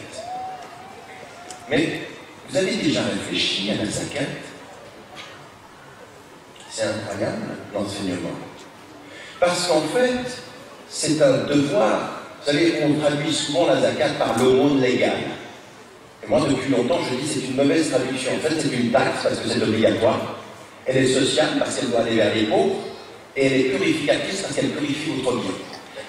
Mais vous avez déjà réfléchi à la zakat? C'est incroyable l'enseignement. Parce qu'en fait, c'est un devoir. Vous savez, on traduit souvent la zakat par l'aumône légale. Et moi, depuis longtemps, je dis que c'est une mauvaise traduction. En fait, c'est une taxe parce que c'est obligatoire. Elle est sociale parce qu'elle doit aller vers les pauvres. Et elle est purificatrice parce qu'elle purifie votre bien.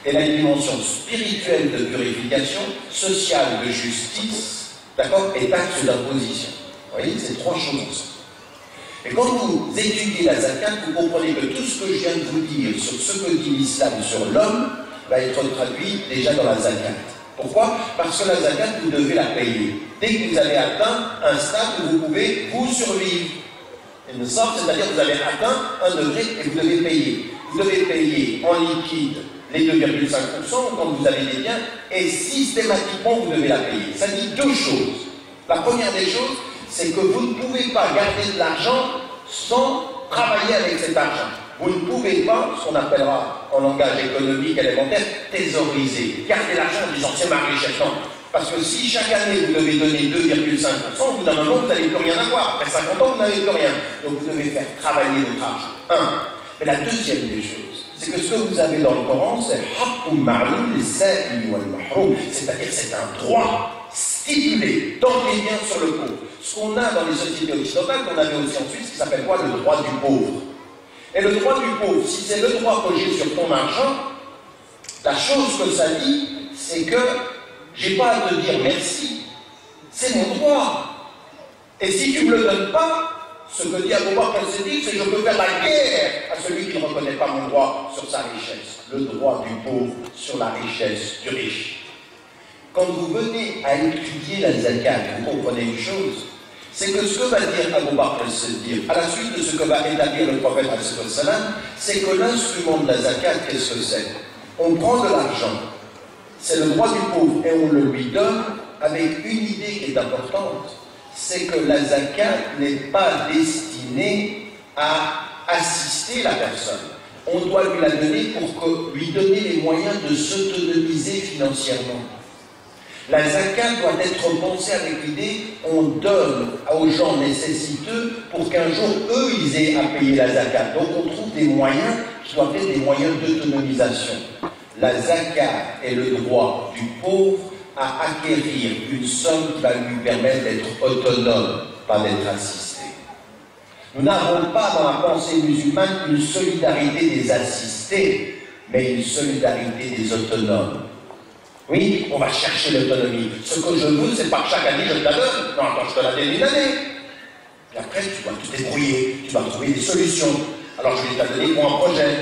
Elle a une dimension spirituelle de purification, sociale de justice, d'accord, et taxe d'imposition. Vous voyez, c'est trois choses. Et quand vous étudiez la zakat, vous comprenez que tout ce que je viens de vous dire sur ce que dit l'islam sur l'homme va être traduit déjà dans la zakat. Pourquoi? Parce que la zakat, vous devez la payer. Dès que vous avez atteint un stade où vous pouvez vous survivre. Une sorte, c'est-à-dire que vous avez atteint un degré et vous devez payer. Vous devez payer en liquide les 2,5% quand vous avez des biens et systématiquement vous devez la payer. Ça dit deux choses. La première des choses, c'est que vous ne pouvez pas garder de l'argent sans travailler avec cet argent. Vous ne pouvez pas, ce qu'on appellera en langage économique élémentaire, thésauriser. Garder l'argent en disant c'est ma richesse. Non. Parce que si chaque année vous devez donner 2,5%, au bout d'un moment vous n'avez plus rien à voir. Après 50 ans, vous n'avez plus rien. Donc vous devez faire travailler votre argent. Un. Mais la deuxième des choses, c'est que ce que vous avez dans le Coran, c'est haqqun ma'lum lis-sa'ili wal-mahrum. C'est-à-dire c'est un droit stipulé dans les biens sur le pauvre. Ce qu'on a dans les sociétés occidentales, qu'on avait aussi en Suisse, qui s'appelle quoi? Le droit du pauvre. Et le droit du pauvre, si c'est le droit que j'ai sur ton argent, la chose que ça dit, c'est que j'ai pas à te dire merci. C'est mon droit. Et si tu ne me le donnes pas, ce que dit Abu Bakr al-Siddiq, c'est que je peux faire la guerre à celui qui ne reconnaît pas mon droit sur sa richesse. Le droit du pauvre sur la richesse du riche. Quand vous venez à étudier la zakat, vous comprenez une chose, c'est que ce que va dire Abu Bakr al-Siddiq, à la suite de ce que va établir le prophète al-Salam, c'est que l'instrument de la zakat, qu'est-ce que c'est? On prend de l'argent, c'est le droit du pauvre, et on le lui donne avec une idée qui est importante, c'est que la zakat n'est pas destinée à assister la personne. On doit lui la donner pour lui donner les moyens de s'autonomiser financièrement. La zakat doit être pensée avec l'idée, on donne aux gens nécessiteux pour qu'un jour, eux, ils aient à payer la zakat. Donc on trouve des moyens qui doivent être des moyens d'autonomisation. La zakat est le droit du pauvre à acquérir une somme qui va lui permettre d'être autonome, pas d'être assisté. Nous n'avons pas dans la pensée musulmane une solidarité des assistés, mais une solidarité des autonomes. Oui, on va chercher l'autonomie. Ce que je veux, c'est pas que chaque année je te la donne. Non, attends, je te la donne une année. Et après, tu dois te débrouiller, tu dois trouver des solutions. Alors je vais t'amener pour un projet.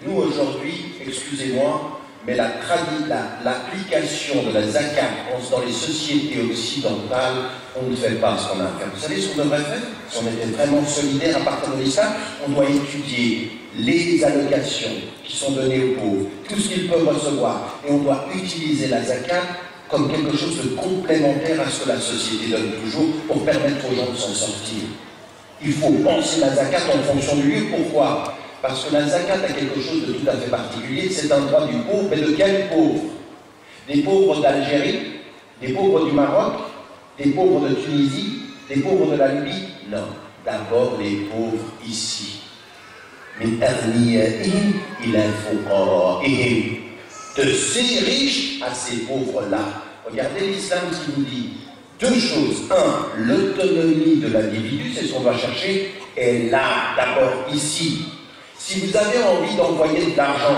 Nous aujourd'hui, excusez-moi, mais l'application de la zakat dans les sociétés occidentales, on ne fait pas ce qu'on a à faire. Vous savez ce qu'on devrait faire? Si on était vraiment solidaire à partir de l'islam, on doit étudier les allocations qui sont données aux pauvres, tout ce qu'ils peuvent recevoir, et on doit utiliser la zakat comme quelque chose de complémentaire à ce que la société donne toujours pour permettre aux gens de s'en sortir. Il faut penser la zakat en fonction du lieu. Pourquoi? Parce que la zakat a quelque chose de tout à fait particulier, c'est un droit du pauvre, mais de quel pauvre? Des pauvres d'Algérie, des pauvres du Maroc, des pauvres de Tunisie, des pauvres de la Libye? Non, d'abord les pauvres ici. De ces riches à ces pauvres-là. Regardez l'islam qui nous dit deux choses. Un, l'autonomie de l'individu, c'est ce qu'on doit chercher, est là, d'abord ici. Si vous avez envie d'envoyer de l'argent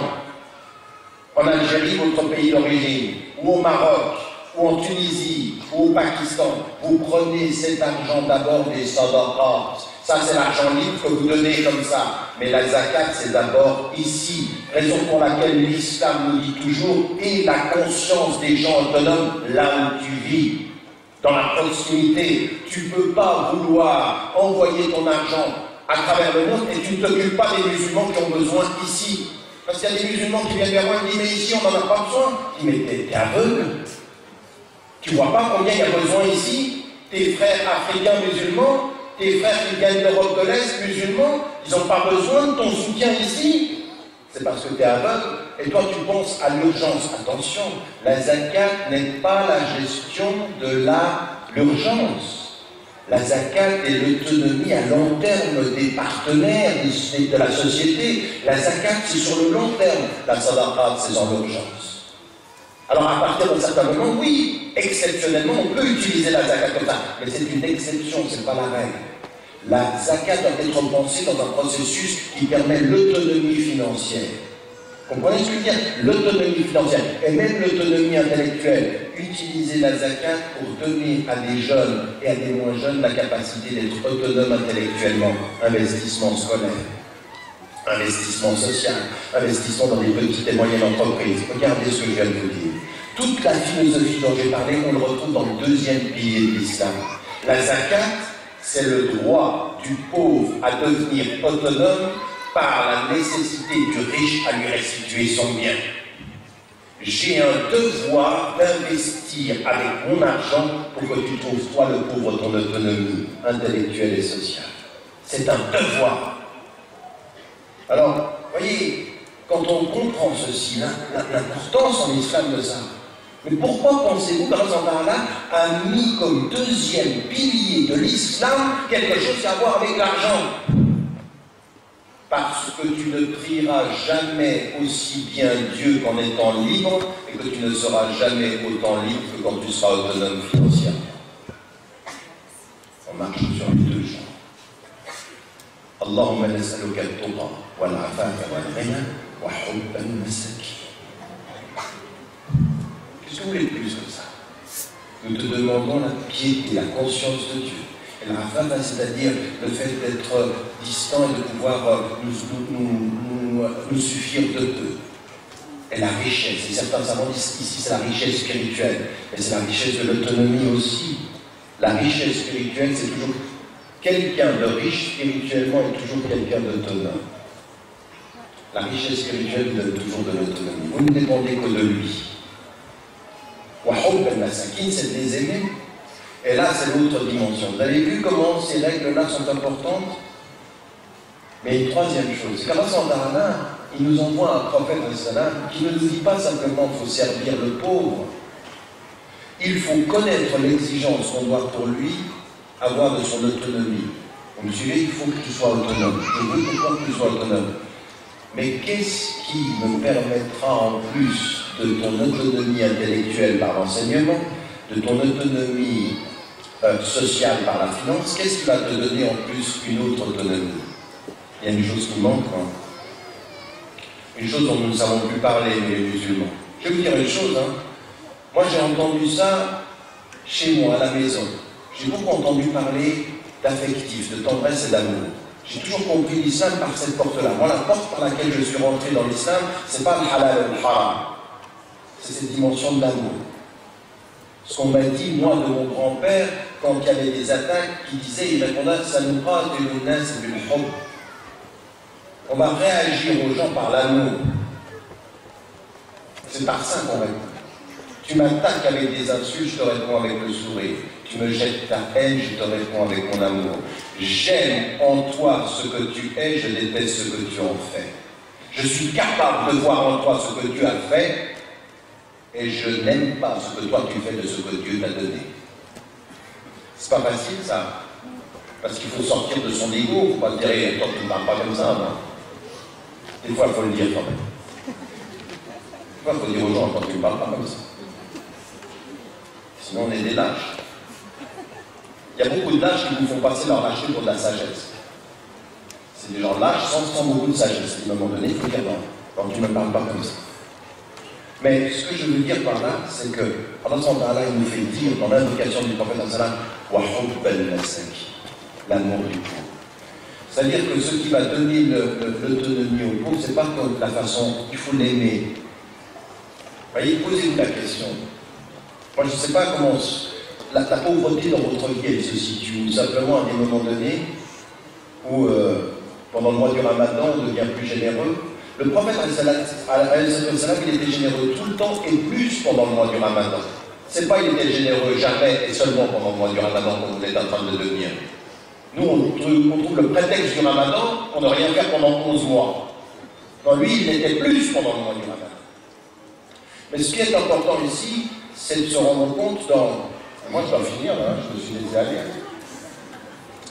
en Algérie, votre pays d'origine, ou au Maroc, ou en Tunisie, ou au Pakistan, vous prenez cet argent d'abord des sadaqat. Ça, c'est l'argent libre que vous donnez comme ça. Mais la zakat, c'est d'abord ici. Raison pour laquelle l'islam nous dit toujours « et la conscience des gens autonomes là où tu vis ». Dans la proximité, tu ne peux pas vouloir envoyer ton argent à travers le monde et tu ne t'occupes pas des musulmans qui ont besoin ici. Parce qu'il y a des musulmans qui viennent vers moi et me disent « mais ici, on n'en a pas besoin ». Je dis « mais t'es aveugle. Tu ne vois pas combien il y a besoin ici? Tes frères africains musulmans, tes frères qui viennent d'Europe de l'Est musulmans, ils n'ont pas besoin de ton soutien ici. C'est parce que tu es aveugle. Et toi, tu penses à l'urgence. Attention, la zakat n'est pas la gestion de l'urgence. La zakat est l'autonomie à long terme des partenaires de la société. La zakat, c'est sur le long terme. La sadaqat, c'est dans l'urgence. Alors, à partir d'un certain moment, oui, exceptionnellement, on peut utiliser la zakat comme ça. Mais c'est une exception, ce n'est pas la règle. La zakat doit être pensée dans un processus qui permet l'autonomie financière. Comprenez ce que je veux dire? L'autonomie financière et même l'autonomie intellectuelle. Utiliser la zakat pour donner à des jeunes et à des moins jeunes la capacité d'être autonomes intellectuellement. Investissement scolaire, investissement social, investissement dans des petites et moyennes entreprises. Regardez ce que je viens de vous dire. Toute la philosophie dont j'ai parlé, on le retrouve dans le deuxième pilier de l'islam. La zakat, c'est le droit du pauvre à devenir autonome par la nécessité du riche à lui restituer son bien. J'ai un devoir d'investir avec mon argent pour que tu trouves, toi le pauvre, ton autonomie intellectuelle et sociale. C'est un devoir. Alors, voyez, quand on comprend ceci, l'importance en islam de ça, mais pourquoi pensez-vous qu'Allah a mis comme deuxième pilier de l'islam quelque chose à voir avec l'argent? Parce que tu ne prieras jamais aussi bien Dieu qu'en étant libre, et que tu ne seras jamais autant libre que quand tu seras autonome financièrement. On marche sur les deux champs. Allahumma nas'aluka al-tuqa wal-afafa wal-ghina wa hubban masakin. Qu'est-ce que vous voulez de plus que ça? Nous te demandons la piété, la conscience de Dieu. Et la femme, c'est-à-dire le fait d'être distant et de pouvoir nous suffire de peu. Et la richesse, et certains savants disent ici c'est la richesse spirituelle, mais c'est la richesse de l'autonomie aussi. La richesse spirituelle, c'est toujours quelqu'un de riche spirituellement et toujours quelqu'un d'autonome. La richesse spirituelle vous donne toujours de l'autonomie. Vous ne dépendez que de lui. Wahoub al-Masakin, c'est de les aimer. Et là, c'est l'autre dimension. Vous avez vu comment ces règles-là sont importantes? Mais une troisième chose, c'est qu'Allah, il nous envoie un prophète qui ne nous dit pas simplement qu'il faut servir le pauvre. Il faut connaître l'exigence qu'on doit pour lui avoir de son autonomie. Vous me suivez? Il faut que tu sois autonome. Je veux que tu sois autonome. Mais qu'est-ce qui me permettra en plus de ton autonomie intellectuelle par l'enseignement, de ton autonomie sociale par la finance, qu'est-ce qui va te donner en plus qu'une autre autonomie? Il y a une chose qui manque, hein. Une chose dont nous ne savons plus parler, nous les musulmans. Je vais vous dire une chose, hein. Moi j'ai entendu ça chez moi, à la maison. J'ai beaucoup entendu parler d'affectif, de tendresse et d'amour. J'ai toujours compris l'islam par cette porte-là. Moi, la porte par laquelle je suis rentré dans l'islam, c'est pas le halal et le haram. C'est cette dimension de l'amour. Ce qu'on m'a dit, moi, de mon grand-père, quand il y avait des attaques, qui disait, il répondait, ça nous parle de l'unas et du hub. On va réagir aux gens par l'amour. C'est par ça qu'on répond. Tu m'attaques avec des insultes, je te réponds avec le sourire. Tu me jettes ta haine, je te réponds avec mon amour. J'aime en toi ce que tu es, je déteste ce que tu en fais. Je suis capable de voir en toi ce que tu as fait, et je n'aime pas ce que toi tu fais de ce que Dieu t'a donné. C'est pas facile ça, parce qu'il faut sortir de son ego, il ne faut pas se dire, toi tu ne parles pas comme ça, non. Des fois il faut le dire quand même. Des fois il faut dire aux gens, toi tu ne parles pas comme ça. Sinon on est des lâches. Il y a beaucoup de lâches qui vous font passer leur lâcheté pour de la sagesse. C'est des gens lâches sans beaucoup de sagesse. À un moment donné, il faut dire non, quand tu ne me parles pas comme ça. Mais ce que je veux dire par là, c'est que Allah il nous fait dire dans l'invocation du prophète l'amour du pauvre. C'est-à-dire que ce qui va donner l'autonomie au pauvre, c'est pas comme la façon, il faut l'aimer. Voyez, posez-vous la question. Moi, je ne sais pas comment la pauvreté dans votre vie, elle se situe, ou simplement à des moments donnés où, pendant le mois du Ramadan, on devient plus généreux. Le prophète, il était généreux tout le temps et plus pendant le mois du Ramadan. C'est pas il était généreux jamais et seulement pendant le mois du Ramadan comme vous êtes en train de devenir. Nous, on trouve le prétexte du Ramadan pour ne rien faire pendant 11 mois. Dans lui, il était plus pendant le mois du Ramadan. Mais ce qui est important ici, c'est de se rendre compte dans... Moi, je dois finir, là, je me suis laissé aller.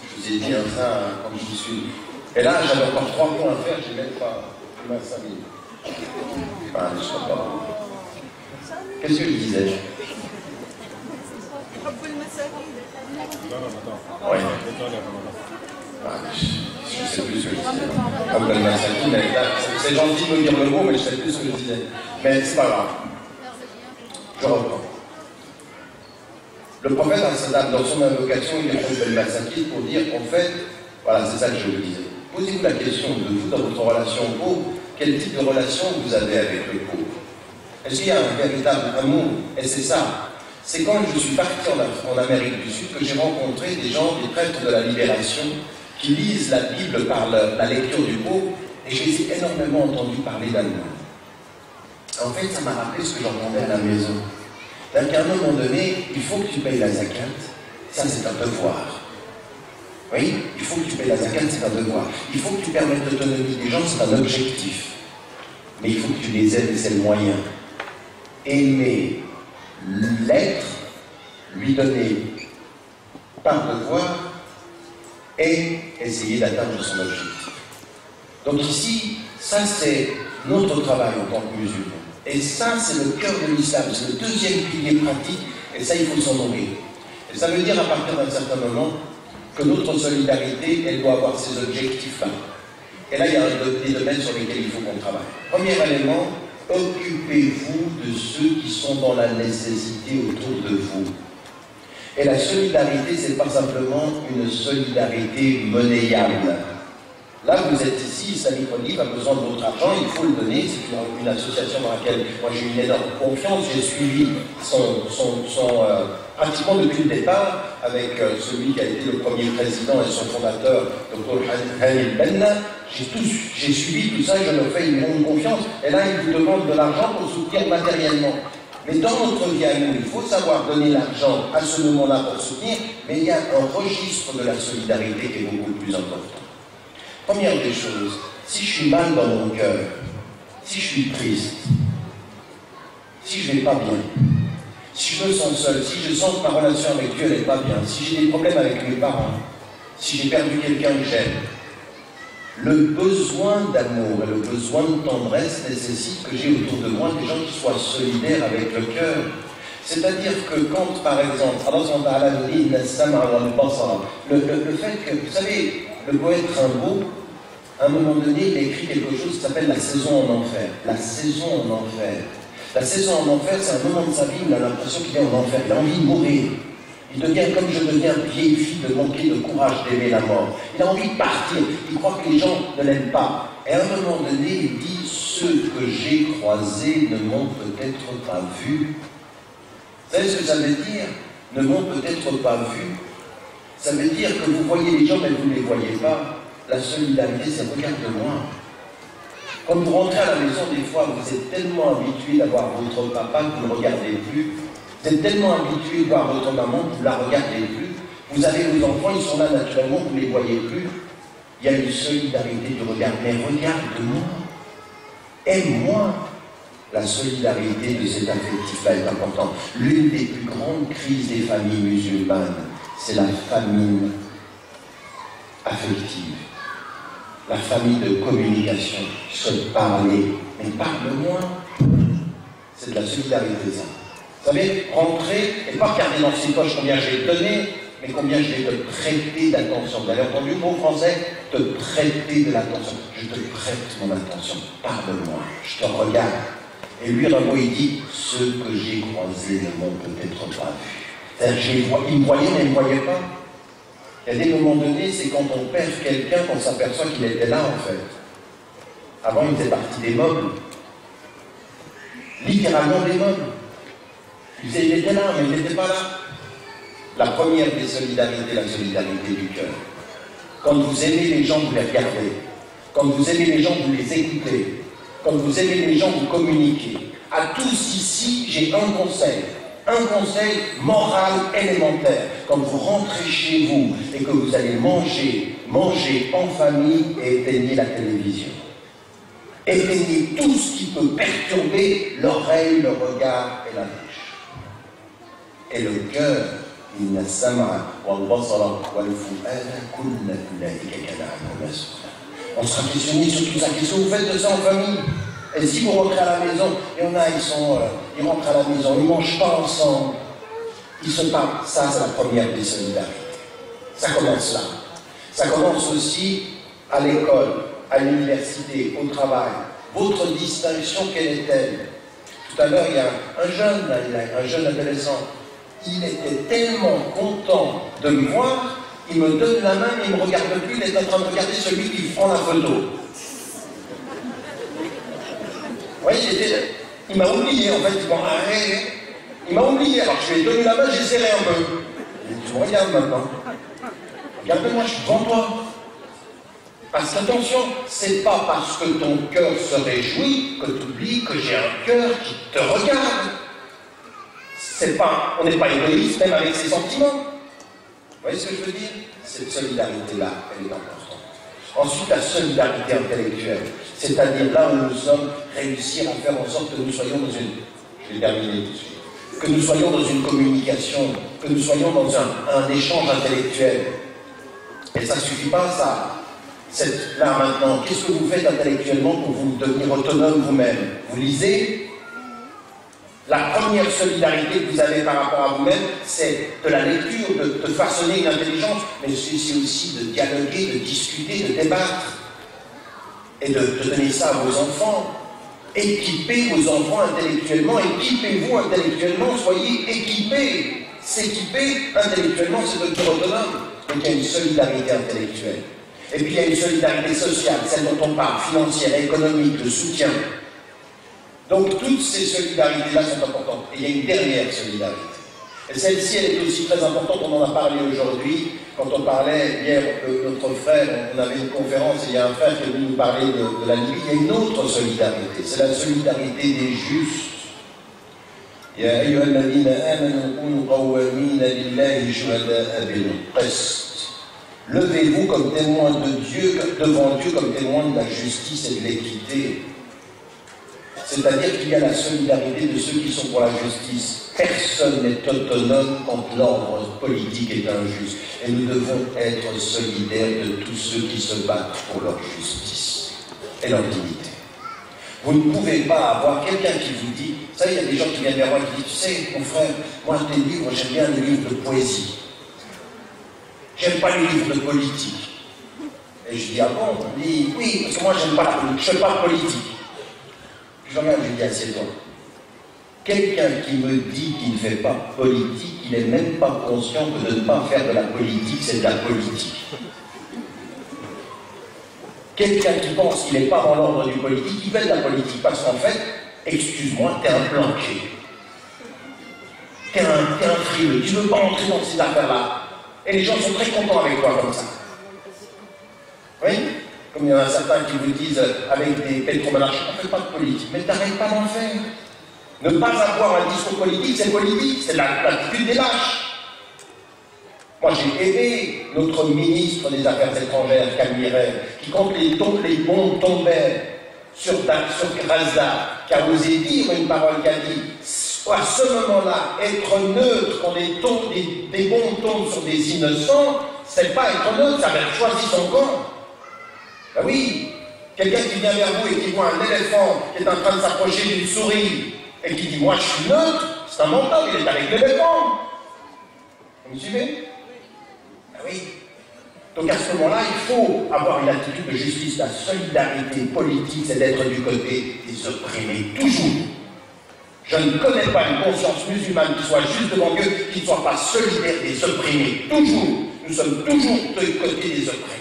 Je vous ai dit ça quand je suis... Et là, j'avais encore 3 points à faire, je n'ai même pas 5 minutes. Enfin, je ne sais pas. Qu'est-ce que je disais? Oui. Je ne sais plus ce que je disais. C'est gentil de me dire le mot, mais je ne sais plus ce que je disais. Mais c'est pas grave. Je reprends. Le prophète, dans son invocation, il est fait le massacre pour dire qu'en fait, voilà, c'est ça que je vous disais. Posez-vous la question de vous, dans votre relation au pauvre, quel type de relation vous avez avec le pauvre? Est-ce qu'il y a un véritable amour? Et c'est ça. C'est quand je suis parti en Amérique du Sud que j'ai rencontré des gens, des prêtres de la libération, qui lisent la Bible par la lecture du pauvre, et je les ai énormément entendus parler d'amour. En fait, ça m'a rappelé ce que j'entendais à la maison. C'est-à-dire qu'à un moment donné, il faut que tu payes la zakat, ça c'est un devoir. Oui, il faut que tu payes la zakat, c'est un devoir. Il faut que tu permettes l'autonomie des gens, c'est un objectif. Mais il faut que tu les aides et c'est le moyen. Aimer l'être, lui donner par devoir et essayer d'atteindre son objectif. Donc ici, ça c'est notre travail en tant que musulmans. Et ça, c'est le cœur de l'islam, c'est le deuxième pilier pratique, et ça, il faut s'en nourrir. Et ça veut dire, à partir d'un certain moment, que notre solidarité, elle doit avoir ces objectifs-là. Et là, il y a des domaines sur lesquels il faut qu'on travaille. Premier élément, occupez-vous de ceux qui sont dans la nécessité autour de vous. Et la solidarité, c'est pas simplement une solidarité monnayable. Là, vous êtes ici, Salih Khalifa a besoin de votre argent, il faut le donner. C'est une association dans laquelle moi j'ai une énorme confiance. J'ai suivi pratiquement depuis le départ avec celui qui a été le premier président et son fondateur, Dr Hani Benna. J'ai suivi tout ça, je leur fais une grande confiance. Et là, ils vous demandent de l'argent pour soutenir matériellement. Mais dans notre vie à nous, il faut savoir donner l'argent à ce moment-là pour soutenir, mais il y a un registre de la solidarité qui est beaucoup plus important. Première des choses, si je suis mal dans mon cœur, si je suis triste, si je ne vais pas bien, si je me sens seul, si je sens que ma relation avec Dieu n'est pas bien, si j'ai des problèmes avec mes parents, si j'ai perdu quelqu'un que j'aime, le besoin d'amour et le besoin de tendresse nécessite que j'ai autour de moi des gens qui soient solidaires avec le cœur. C'est-à-dire que quand, par exemple, le fait que, vous savez, le poète Rimbaud, à un moment donné, il a écrit quelque chose qui s'appelle la saison en enfer. La saison en enfer. La saison en enfer, c'est un moment de sa vie où il a l'impression qu'il est en enfer. Il a envie de mourir. Il devient comme je deviens vieille fille de manquer de courage d'aimer la mort. Il a envie de partir. Il croit que les gens ne l'aiment pas. Et à un moment donné, il dit, ceux que j'ai croisés ne m'ont peut-être pas vu. Vous savez ce que ça veut dire? Ne m'ont peut-être pas vu. Ça veut dire que vous voyez les gens, mais vous ne les voyez pas. La solidarité, c'est regarde-moi. Quand vous rentrez à la maison, des fois, vous êtes tellement habitué d'avoir votre papa que vous ne regardez plus. Vous êtes tellement habitué de voir votre maman que vous ne la regardez plus. Vous avez vos enfants, ils sont là naturellement, vous ne les voyez plus. Il y a une solidarité du regard. Mais regarde-moi. Aime-moi. La solidarité de cet affectif-là est importante. L'une des plus grandes crises des familles musulmanes, c'est la famine affective. La famille de communication, se parler. Mais parle-moi. C'est de la solidarité, ça. Vous savez, rentrer et pas regarder dans ses poches combien je vais te donner, mais combien je vais te prêter d'attention. Vous avez entendu le mot français? Te prêter de l'attention. Je te prête mon attention. Parle-moi. Je te regarde. Et lui, Rameau, il dit, ceux que j'ai croisés ne m'ont peut-être pas vu. C'est-à-dire, il me voyait, mais il ne me voyait pas. Il y a des moments donnés, c'est quand on perd quelqu'un qu'on s'aperçoit qu'il était là, en fait. Avant, il faisait partie des meubles. Littéralement des meubles. Il était là, mais il n'était pas là. La première des solidarités, la solidarité du cœur. Quand vous aimez les gens, vous les regardez. Quand vous aimez les gens, vous les écoutez. Quand vous aimez les gens, vous communiquez. À tous ici, j'ai un conseil moral élémentaire. Quand vous rentrez chez vous et que vous allez manger en famille et éteignez la télévision. Éteignez tout ce qui peut perturber l'oreille, le regard et la bouche. Et le cœur, on sera questionné sur tout ça. Qu'est-ce que vous faites de ça en famille? Et si vous rentrez à la maison, il y en a, ils rentrent à la maison, ils ne mangent pas ensemble, ils se parlent. Ça, c'est la première des solidarités. Ça commence là. Ça commence aussi à l'école, à l'université, au travail. Votre distinction, quelle est-elle? Tout à l'heure, il y a un jeune adolescent. Il était tellement content de me voir, il me donne la main, mais il ne me regarde plus, il est en train de regarder celui qui prend la photo. Oui, il m'a oublié, en fait, il m'a oublié, alors je lui ai donné la main, j'ai serré un peu. Tu me regardes maintenant. Regarde-moi, je suis devant toi. Parce qu'attention, c'est pas parce que ton cœur se réjouit que tu oublies que j'ai un cœur qui te regarde. On n'est pas égoïste même avec ses sentiments. Vous voyez ce que je veux dire? Cette solidarité-là, elle est importante. Ensuite, la solidarité intellectuelle, c'est-à-dire là où nous sommes, réussir à faire en sorte que nous soyons dans une... Je vais terminer tout de suite. Que nous soyons dans une communication, que nous soyons dans un échange intellectuel. Et ça ne suffit pas, ça. Là maintenant, qu'est-ce que vous faites intellectuellement pour vous devenir autonome vous-même? Vous lisez? La première solidarité que vous avez par rapport à vous-même, c'est de la lecture, de façonner une intelligence, mais c'est aussi de dialoguer, de discuter, de débattre, et de donner ça à vos enfants. Équipez vos enfants intellectuellement, équipez-vous intellectuellement, soyez équipés. S'équiper intellectuellement, c'est devenir autonome. Donc il y a une solidarité intellectuelle. Et puis il y a une solidarité sociale, celle dont on parle, financière, économique, de soutien. Donc toutes ces solidarités-là sont importantes. Et il y a une dernière solidarité. Et celle-ci, elle est aussi très importante, on en a parlé aujourd'hui. Quand on parlait hier, notre frère, on avait une conférence, et il y a un frère qui est venu nous parler de la Libye. Il y a une autre solidarité, c'est la solidarité des justes. Ya ayyuhalladhina amanu kunu qawwamina lillahi shuhada'a bil qist. Levez-vous comme témoins de Dieu, devant Dieu comme témoins de la justice et de l'équité. C'est-à-dire qu'il y a la solidarité de ceux qui sont pour la justice. Personne n'est autonome quand l'ordre politique est injuste. Et nous devons être solidaires de tous ceux qui se battent pour leur justice et leur dignité. Vous ne pouvez pas avoir quelqu'un qui vous dit, ça, il y a des gens qui viennent vers moi et qui disent, tu sais, mon frère, moi tes livres, j'aime bien les livres de poésie. J'aime pas les livres de politique. Et je dis, ah bon? Il dit, oui, parce que moi j'aime pas la politique, je ne fais pas de politique. Je regarde, je dis, assieds-toi. Quelqu'un qui me dit qu'il ne fait pas politique, il n'est même pas conscient que de ne pas faire de la politique, c'est de la politique. Quelqu'un qui pense qu'il n'est pas dans l'ordre du politique, il fait de la politique, parce qu'en fait, excuse-moi, t'es un planqué. T'es un frileux, tu ne veux pas entrer dans ces affaires-là. Et les gens sont très contents avec toi comme ça. Oui? Comme il y en a certains qui vous disent, avec des pétromonarchies, on ne fait pas de politique, mais t'arrêtes pas d'en faire. Ne pas avoir un discours politique, c'est l'attitude des lâches. Moi, j'ai aimé notre ministre des Affaires étrangères, Camiret, qui, quand les bombes tombaient sur Gaza, qui a osé dire une parole qui a dit, à ce moment-là, être neutre quand des bombes tombent sur des innocents, c'est pas être neutre, ça veut choisi son camp. Ben oui, quelqu'un qui vient vers vous et qui voit un éléphant qui est en train de s'approcher d'une souris, et qui dit, moi je suis neutre, c'est un menteur, il est avec l'éléphant. Vous me suivez? Ben oui. Donc à ce moment-là, il faut avoir une attitude de justice. La solidarité politique, c'est d'être du côté des opprimés, toujours. Je ne connais pas une conscience musulmane qui soit juste devant Dieu, qui ne soit pas solidaire des opprimés. Toujours. Nous sommes toujours du côté des opprimés.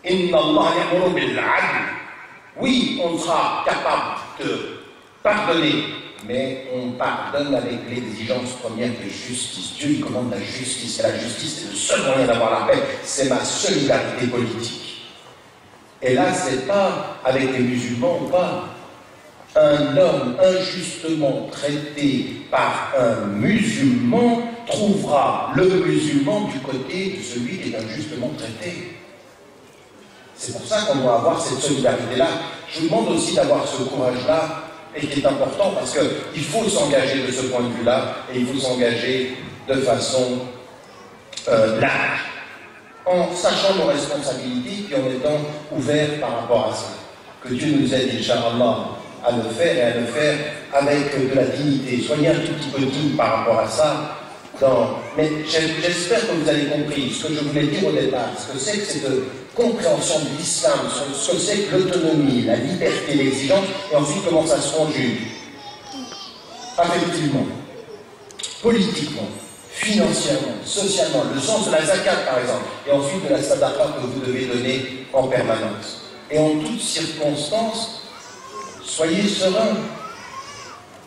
Inna Allah ya'muru bil 'adl. Oui, on sera capable de pardonner, mais on pardonne avec l'exigence première de justice. Dieu il commande la justice, et la justice c'est le seul moyen d'avoir la paix, c'est ma solidarité politique. Et là, c'est pas avec les musulmans ou pas. Un homme injustement traité par un musulman trouvera le musulman du côté de celui qui est injustement traité. C'est pour ça qu'on doit avoir cette solidarité-là. Je vous demande aussi d'avoir ce courage-là, et qui est important parce qu'il faut s'engager de ce point de vue-là, et il faut s'engager de façon large, en sachant nos responsabilités, puis en étant ouvert par rapport à ça. Que Dieu nous aide, Inch'Allah, à le faire, et à le faire avec de la dignité. Soyez un tout petit peu digne par rapport à ça. Mais j'espère que vous avez compris ce que je voulais dire au départ, ce que c'est que cette compréhension de l'islam, ce que c'est que l'autonomie, la liberté, l'exigence, et ensuite comment ça se conjugue. Affectivement, politiquement, financièrement, socialement, le sens de la zakat par exemple, et ensuite de la sadaqa que vous devez donner en permanence. Et en toutes circonstances, soyez sereins.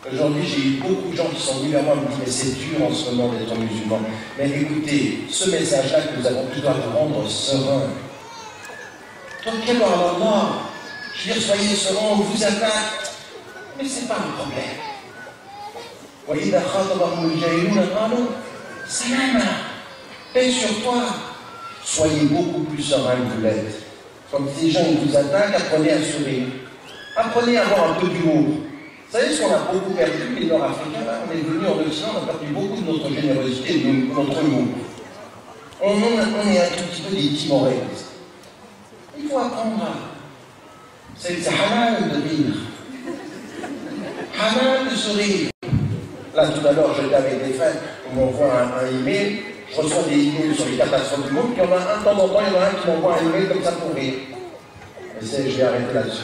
Aujourd'hui, j'ai eu beaucoup de gens qui sont venus vers moi et me disent « Mais c'est dur en ce moment d'être musulman. » Mais écoutez, ce message-là que nous avons, il doit nous rendre sereins. Donc, quel Allah, je veux dire, soyez sereins, on vous attaque. Mais ce n'est pas le problème. وَإِذَا خَاطَبَهُمُ الْجَاهِلُونَ قَالُوا سَلَامًا. Paix sur toi. Soyez beaucoup plus sereins que vous l'êtes. Comme ces gens vous attaquent, apprenez à sourire. Apprenez à avoir un peu d'humour. Vous savez ce qu'on a beaucoup perdu, les Nord-Africains, là, on est venus en Occident, on a perdu beaucoup de notre générosité, de notre humour. On est un tout petit peu des timorettes. Il faut apprendre à... C'est halal de rire. Halal de sourire. Là, tout à l'heure, j'étais avec des frères, on m'envoie un email, je reçois des emails sur les catastrophes du monde, puis il y en a un de temps en temps, il y en a un qui m'envoie un email comme ça pour rire. Et je vais arrêter là-dessus.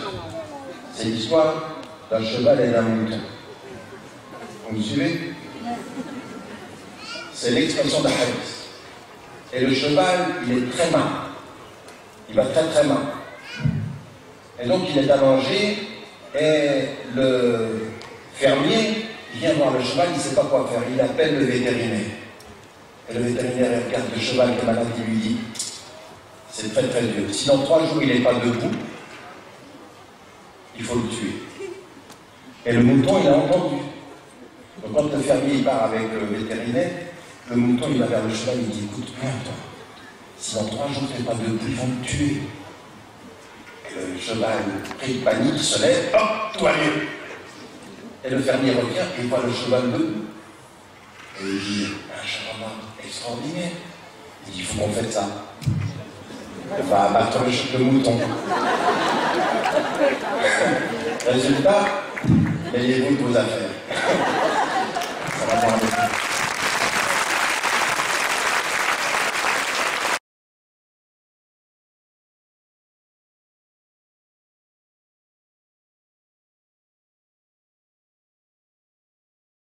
C'est l'histoire d'un cheval et d'un mouton. Vous me suivez? C'est l'expression d'un hadith. Et le cheval, il est très mal. Il va très très mal. Et donc il est allongé, et le fermier, il vient voir le cheval, il ne sait pas quoi faire. Il appelle le vétérinaire. Et le vétérinaire regarde le cheval qui est malade, il lui dit, c'est très très dur. Si dans 3 jours il n'est pas debout, il faut le tuer. Et le mouton, il a entendu. Donc quand le fermier il part avec le vétérinaire, le mouton il va vers le cheval, il dit, écoute, toi, si dans 3 jours tu n'es pas debout, ils vont te tuer. Et le cheval, pris de panique, se lève, hop, tout va mieux. Et le fermier revient, et il voit le cheval debout. Et il dit, un cheval extraordinaire. Il dit, il faut qu'on fasse ça. Il va abattre le mouton. Résultat, ayez-vous de vos affaires.